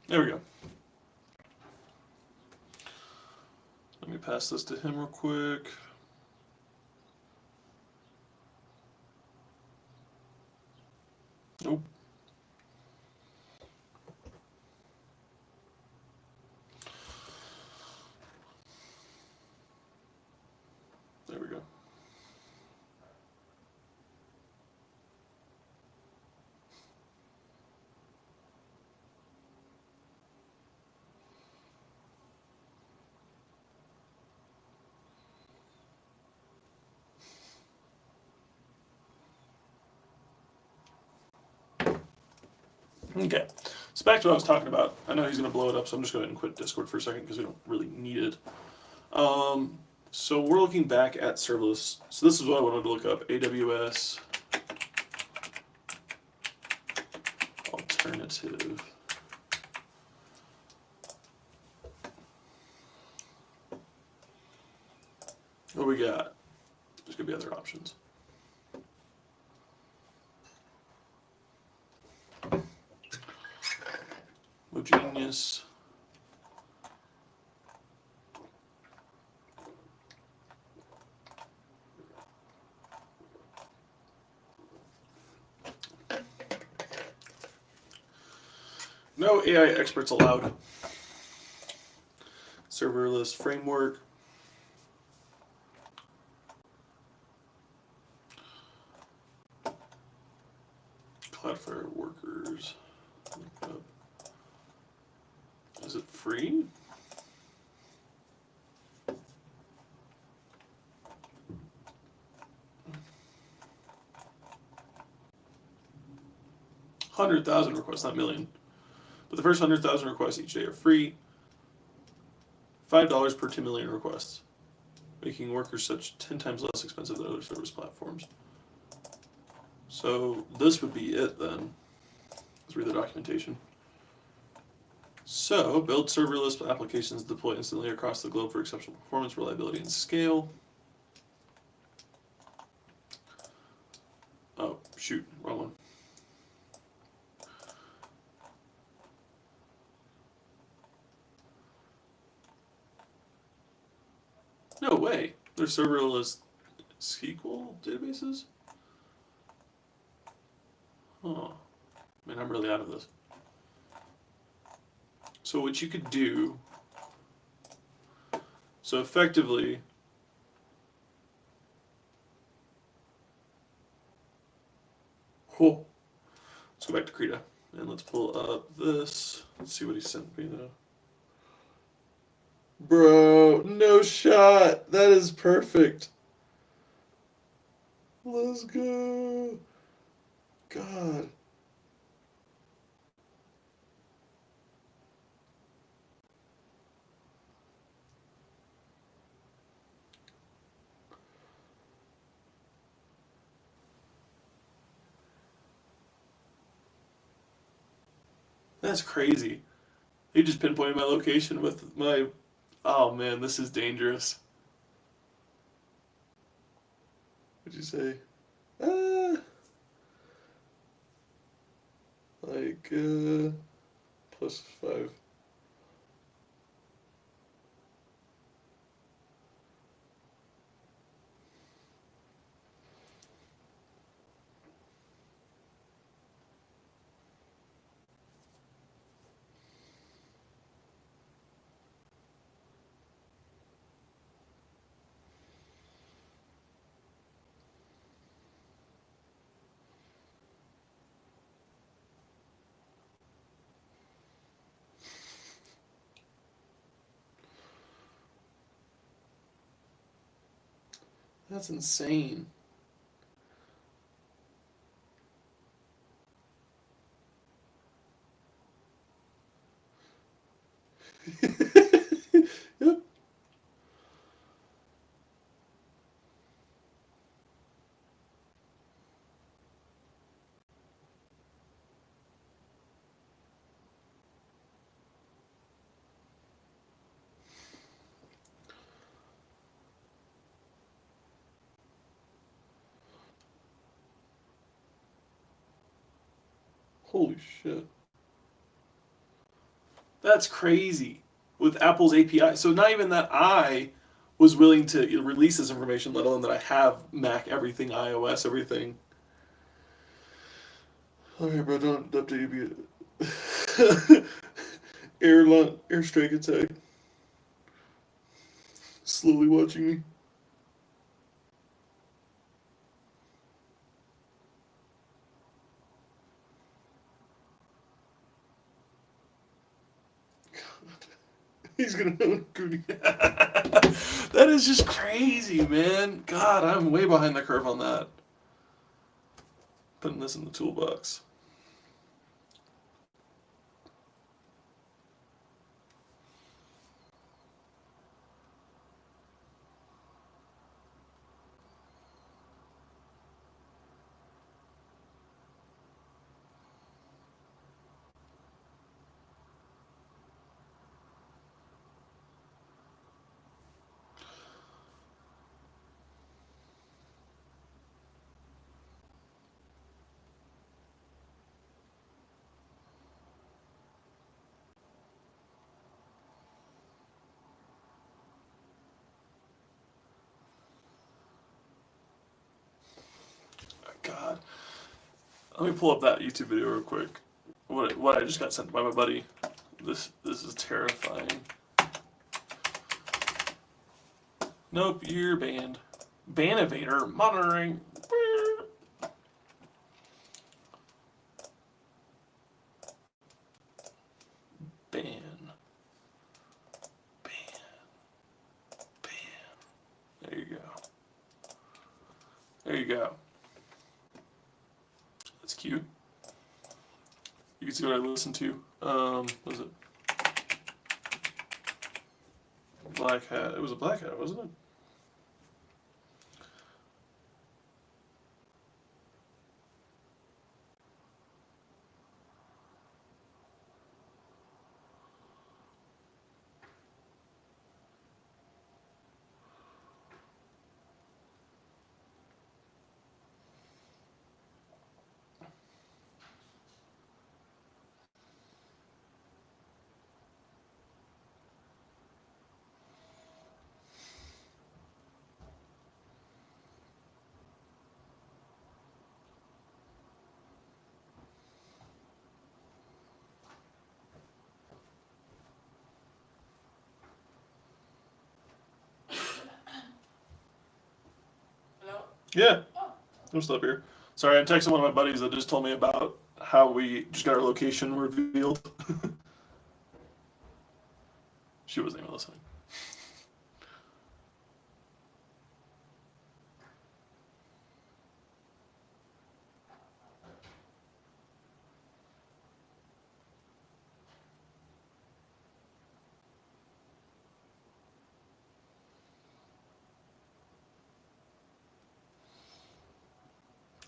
[SPEAKER 1] There we go. Let me pass this to him real quick. Nope. There we go. Okay, so back to what I was talking about. I know he's going to blow it up, so I'm just going to quit Discord for a second because we don't really need it. So we're looking back at serverless. So this is what I wanted to look up. AWS alternative. What we got? There's going to be other options. Genius. No AI experts allowed. Serverless framework. Cloudflare workers. Is it free? $100,000 requests, not million. But the first 100,000 requests each day are free. $5 per 2 million requests, making workers such 10 times less expensive than other service platforms. So this would be it then. Let's read the documentation. So build serverless applications deploy instantly across the globe for exceptional performance, reliability, and scale. Oh, shoot, wrong one. No way. There's serverless SQL databases? Huh. Man, I'm really out of this. So what you could do, so effectively, let's go back to Krita and let's pull up this. Let's see what he sent me now. Bro, no shot. That is perfect. Let's go. God. That's crazy. He just pinpointed my location with my... Oh man, this is dangerous. What'd you say? Like, +5. That's insane. Yep. Holy shit. That's crazy with Apple's API. So not even that I was willing to release this information, let alone that I have Mac everything, iOS everything. Okay, bro, don't update you. Airstrike attack. Slowly watching me. He's gonna know Goody. That is just crazy, man. God, I'm way behind the curve on that. Putting this in the toolbox. God. Let me pull up that YouTube video real quick. What I just got sent by my buddy. This is terrifying. Nope, you're banned. Banivator monitoring. Ban. There you go. There you go. That's cute. You can see what I listened to. What was it? Black Hat. It was a Black Hat, wasn't it?
[SPEAKER 2] Hello?
[SPEAKER 1] Yeah.
[SPEAKER 2] Oh.
[SPEAKER 1] I'm still up here. Sorry, I texted one of my buddies that just told me about how we just got our location revealed. She wasn't even listening.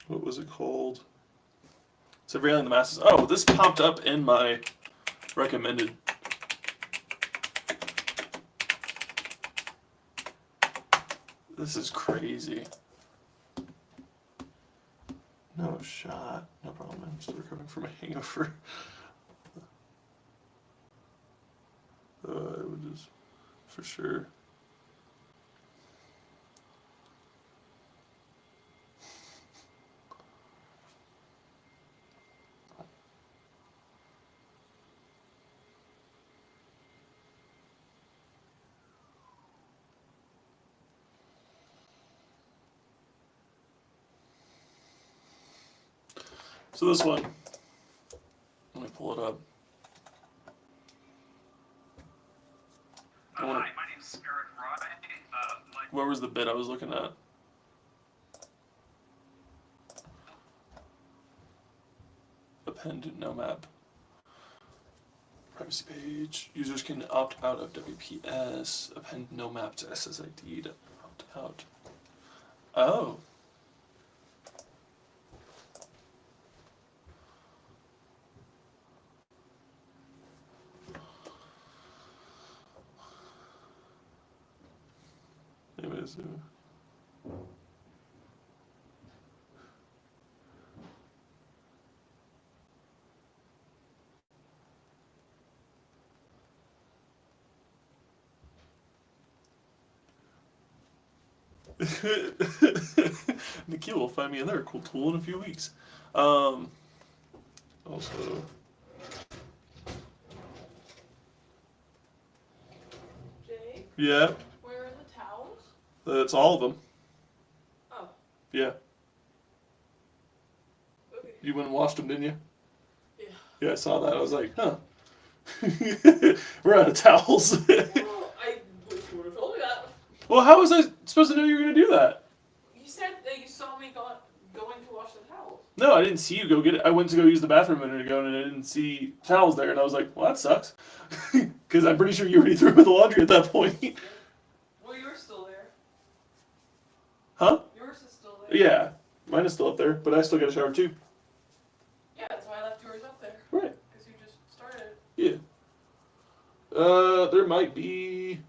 [SPEAKER 1] What was it called? Surveilling the Masses. Oh, this popped up in my recommended. This is crazy. No shot. No problem. I'm still recovering from a hangover. It would just, for sure. So this one, let me pull it up.
[SPEAKER 3] Hi, my name's Eric Rye.
[SPEAKER 1] Where was the bit I was looking at? Append no map. Privacy page. Users can opt out of WPS. Append no map to SSID to opt out. Oh. Anyways, Nikhil will find me another cool tool in a few weeks. Also,
[SPEAKER 2] Jay,
[SPEAKER 1] yeah,
[SPEAKER 2] where are the towels?
[SPEAKER 1] that's all of them.
[SPEAKER 2] Oh,
[SPEAKER 1] Yeah,
[SPEAKER 2] okay.
[SPEAKER 1] you went and washed them, didn't you?
[SPEAKER 2] Yeah.
[SPEAKER 1] Yeah, I saw that. I was like, huh. We're out of towels.
[SPEAKER 2] Well, I wish you would have told me that.
[SPEAKER 1] Well, how was I supposed to know you were gonna do that?
[SPEAKER 2] You said that you saw me going to wash the towels.
[SPEAKER 1] No, I didn't see you go get it. I went to go use the bathroom a minute ago and I didn't see towels there, and I was like, well, that sucks. Because I'm pretty sure you already threw in the laundry at that point.
[SPEAKER 2] Well, yours still there.
[SPEAKER 1] Huh?
[SPEAKER 2] Yours is still there.
[SPEAKER 1] Yeah, mine is still up there, but I still got a shower too.
[SPEAKER 2] Yeah, that's why I left yours up there.
[SPEAKER 1] Right.
[SPEAKER 2] Because you just started it.
[SPEAKER 1] Yeah. There might be.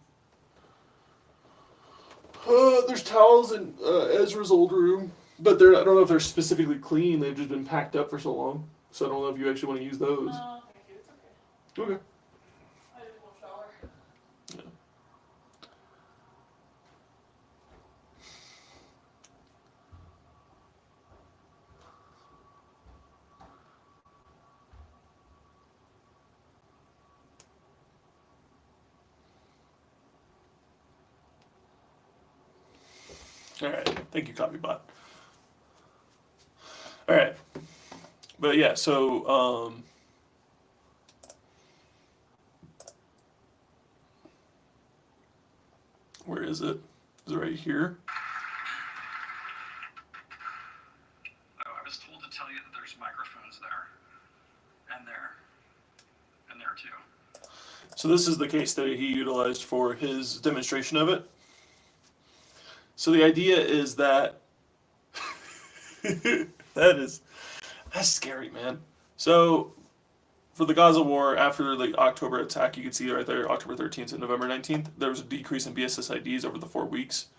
[SPEAKER 1] There's towels in Ezra's old room, but I don't know if they're specifically clean. They've just been packed up for so long, so I don't know if you actually want to use those.
[SPEAKER 2] No, thank you. It's okay.
[SPEAKER 1] Okay.
[SPEAKER 2] I just won't shower.
[SPEAKER 1] Yeah. All right. Thank you, CopyBot. All right. But yeah, so where is it? Is it right here?
[SPEAKER 3] Oh, I was told to tell you that there's microphones there. And there. And there too.
[SPEAKER 1] So this is the case study he utilized for his demonstration of it. So the idea is that that's scary, man. So for the Gaza war, after the October attack, you can see right there, October 13th and November 19th, there was a decrease in BSSIDs over the 4 weeks.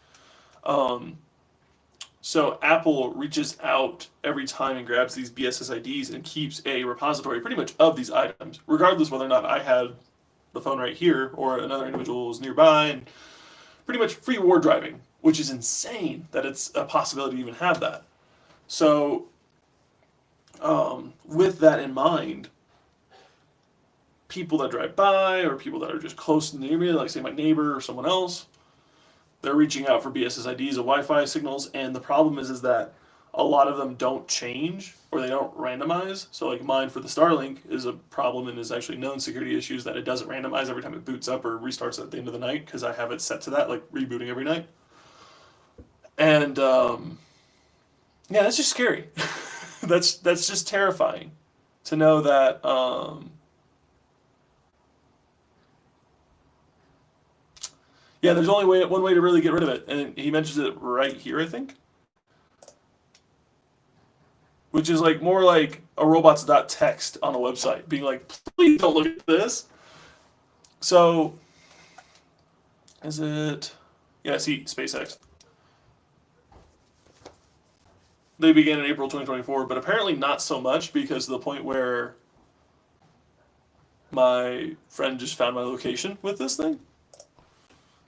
[SPEAKER 1] So Apple reaches out every time and grabs these BSSIDs and keeps a repository pretty much of these items, regardless whether or not I had the phone right here or another individual was nearby, and pretty much free war driving, which is insane that it's a possibility to even have that. So with that in mind, people that drive by or people that are just close to the area, like say my neighbor or someone else, they're reaching out for BSSIDs or Wi-Fi signals, and the problem is that a lot of them don't change or they don't randomize. So like mine for the Starlink is a problem and is actually known security issues that it doesn't randomize every time it boots up or restarts at the end of the night because I have it set to that, like rebooting every night. And yeah, that's just scary. that's just terrifying to know that yeah, there's only one way to really get rid of it, and he mentions it right here, I think. Which is like more like a robots.txt on a website, being like, please don't look at this. So, is it? Yeah, see, SpaceX. They began in April 2024, but apparently not so much because to the point where my friend just found my location with this thing.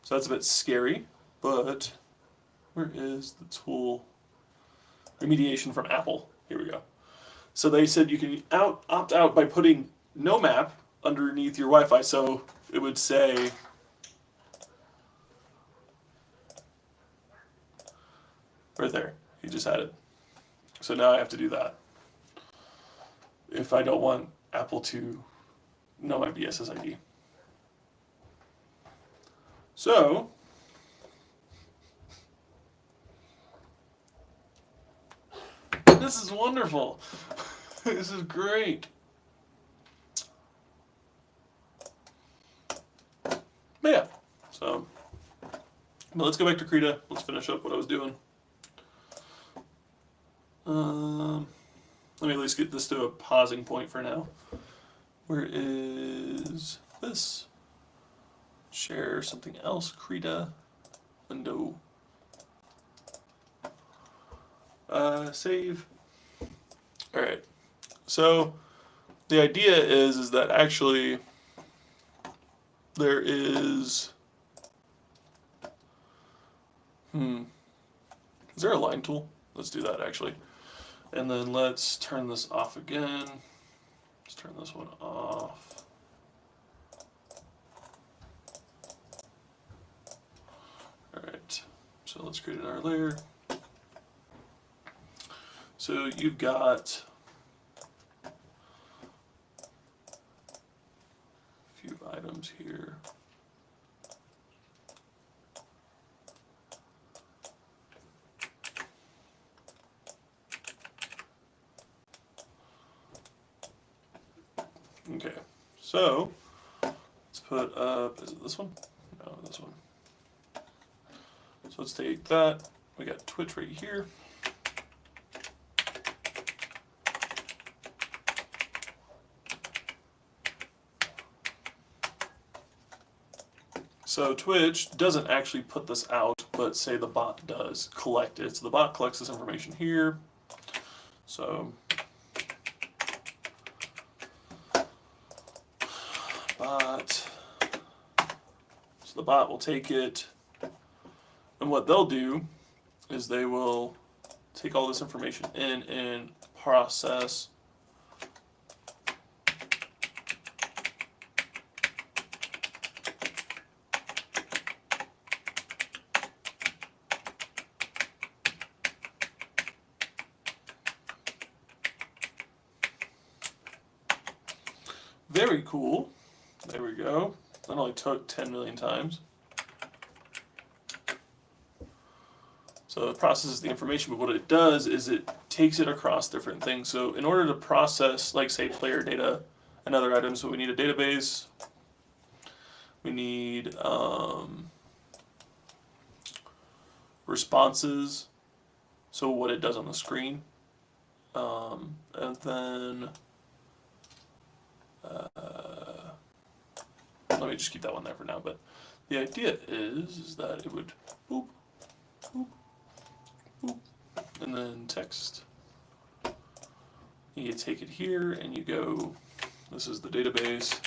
[SPEAKER 1] So that's a bit scary, but where is the tool? Remediation from Apple. Here we go. So they said you can opt out by putting no map underneath your Wi-Fi. So it would say right there. He just had it. So now I have to do that if I don't want Apple to know my BSSID. So this is wonderful. This is great. But yeah, so but let's go back to Krita. Let's finish up what I was doing. Let me at least get this to a pausing point for now. Where is this? Share something else. Krita. Window. Save. Alright. So the idea is that actually there is Is there a line tool? Let's do that actually. And then let's turn this off again. Let's turn this one off. Alright, so let's create another layer. So you've got a few items here. Okay, so let's put up, is it this one? No, this one. So let's take that. We got Twitch right here. So Twitch doesn't actually put this out, but say the bot does collect it. So the bot collects this information here. So bot, so the bot will take it, and what they'll do is they will take all this information in and process very cool. There we go. That only took 10 million times. So it processes the information, but what it does is it takes it across different things. So in order to process, like say player data and other items, so we need a database, we need responses, so what it does on the screen, and then let me just keep that one there for now, but the idea is that it would boop, boop, boop, and then text. You take it here and you go, this is the database.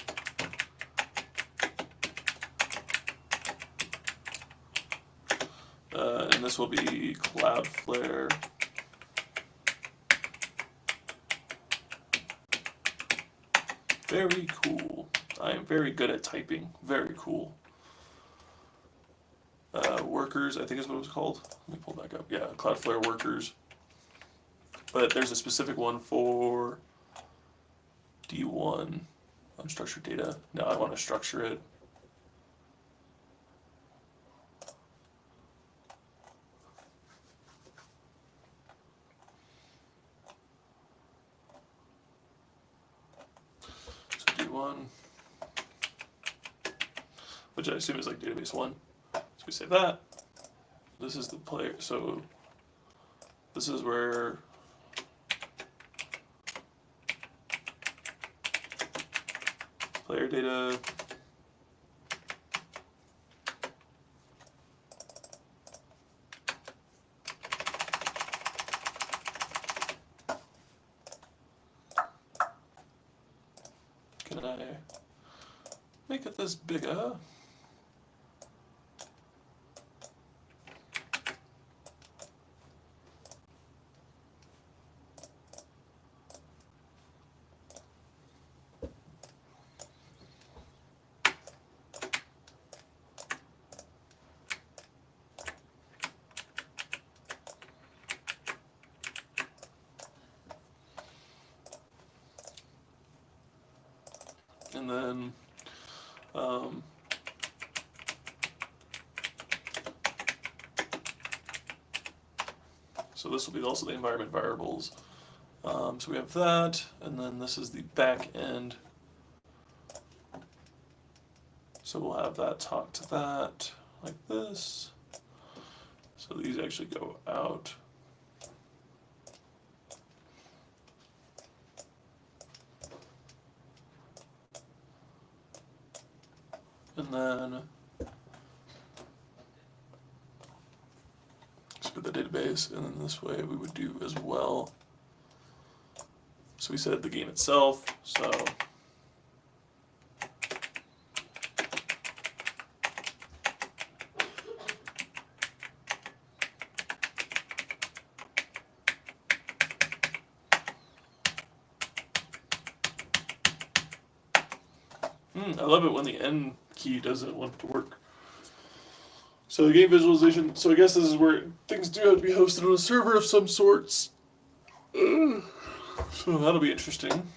[SPEAKER 1] And this will be Cloudflare. Very cool. I am very good at typing. Very cool. Workers, I think is what it was called. Let me pull it back up. Yeah, Cloudflare workers. But there's a specific one for D1, unstructured data. Now I want to structure it. So D1, which I assume is like database 1. So we save that. This is the player, so this is where player data, can I make it this bigger? And then so this will be also the environment variables. So we have that, and then this is the back end. So we'll have that talk to that like this. So these actually go out. And then let's put the database, and then this way we would do as well. So we said the game itself, so I love it when the N key doesn't want to work. So the game visualization. So I guess this is where things do have to be hosted on a server of some sorts. So that'll be interesting.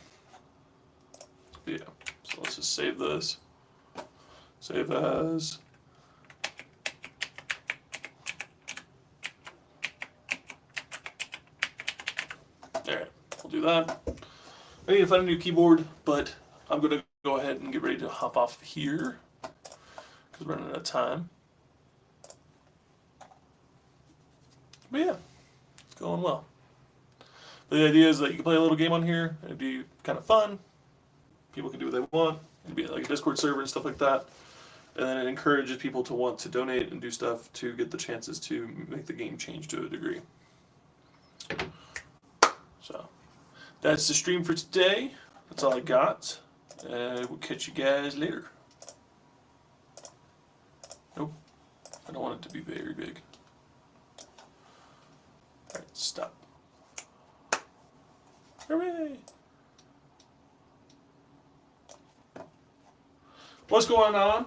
[SPEAKER 1] But yeah. So let's just save this. Save as. Alright, we'll do that. I need to find a new keyboard, but I'm going to go ahead and get ready to hop off here because we're running out of time. But yeah, it's going well. But the idea is that you can play a little game on here. It'd be kind of fun. People can do what they want. It'd be like a Discord server and stuff like that. And then it encourages people to want to donate and do stuff to get the chances to make the game change to a degree. So that's the stream for today. That's all I got. We'll catch you guys later. Nope. I don't want it to be very big. Alright, stop. Hooray! What's going on?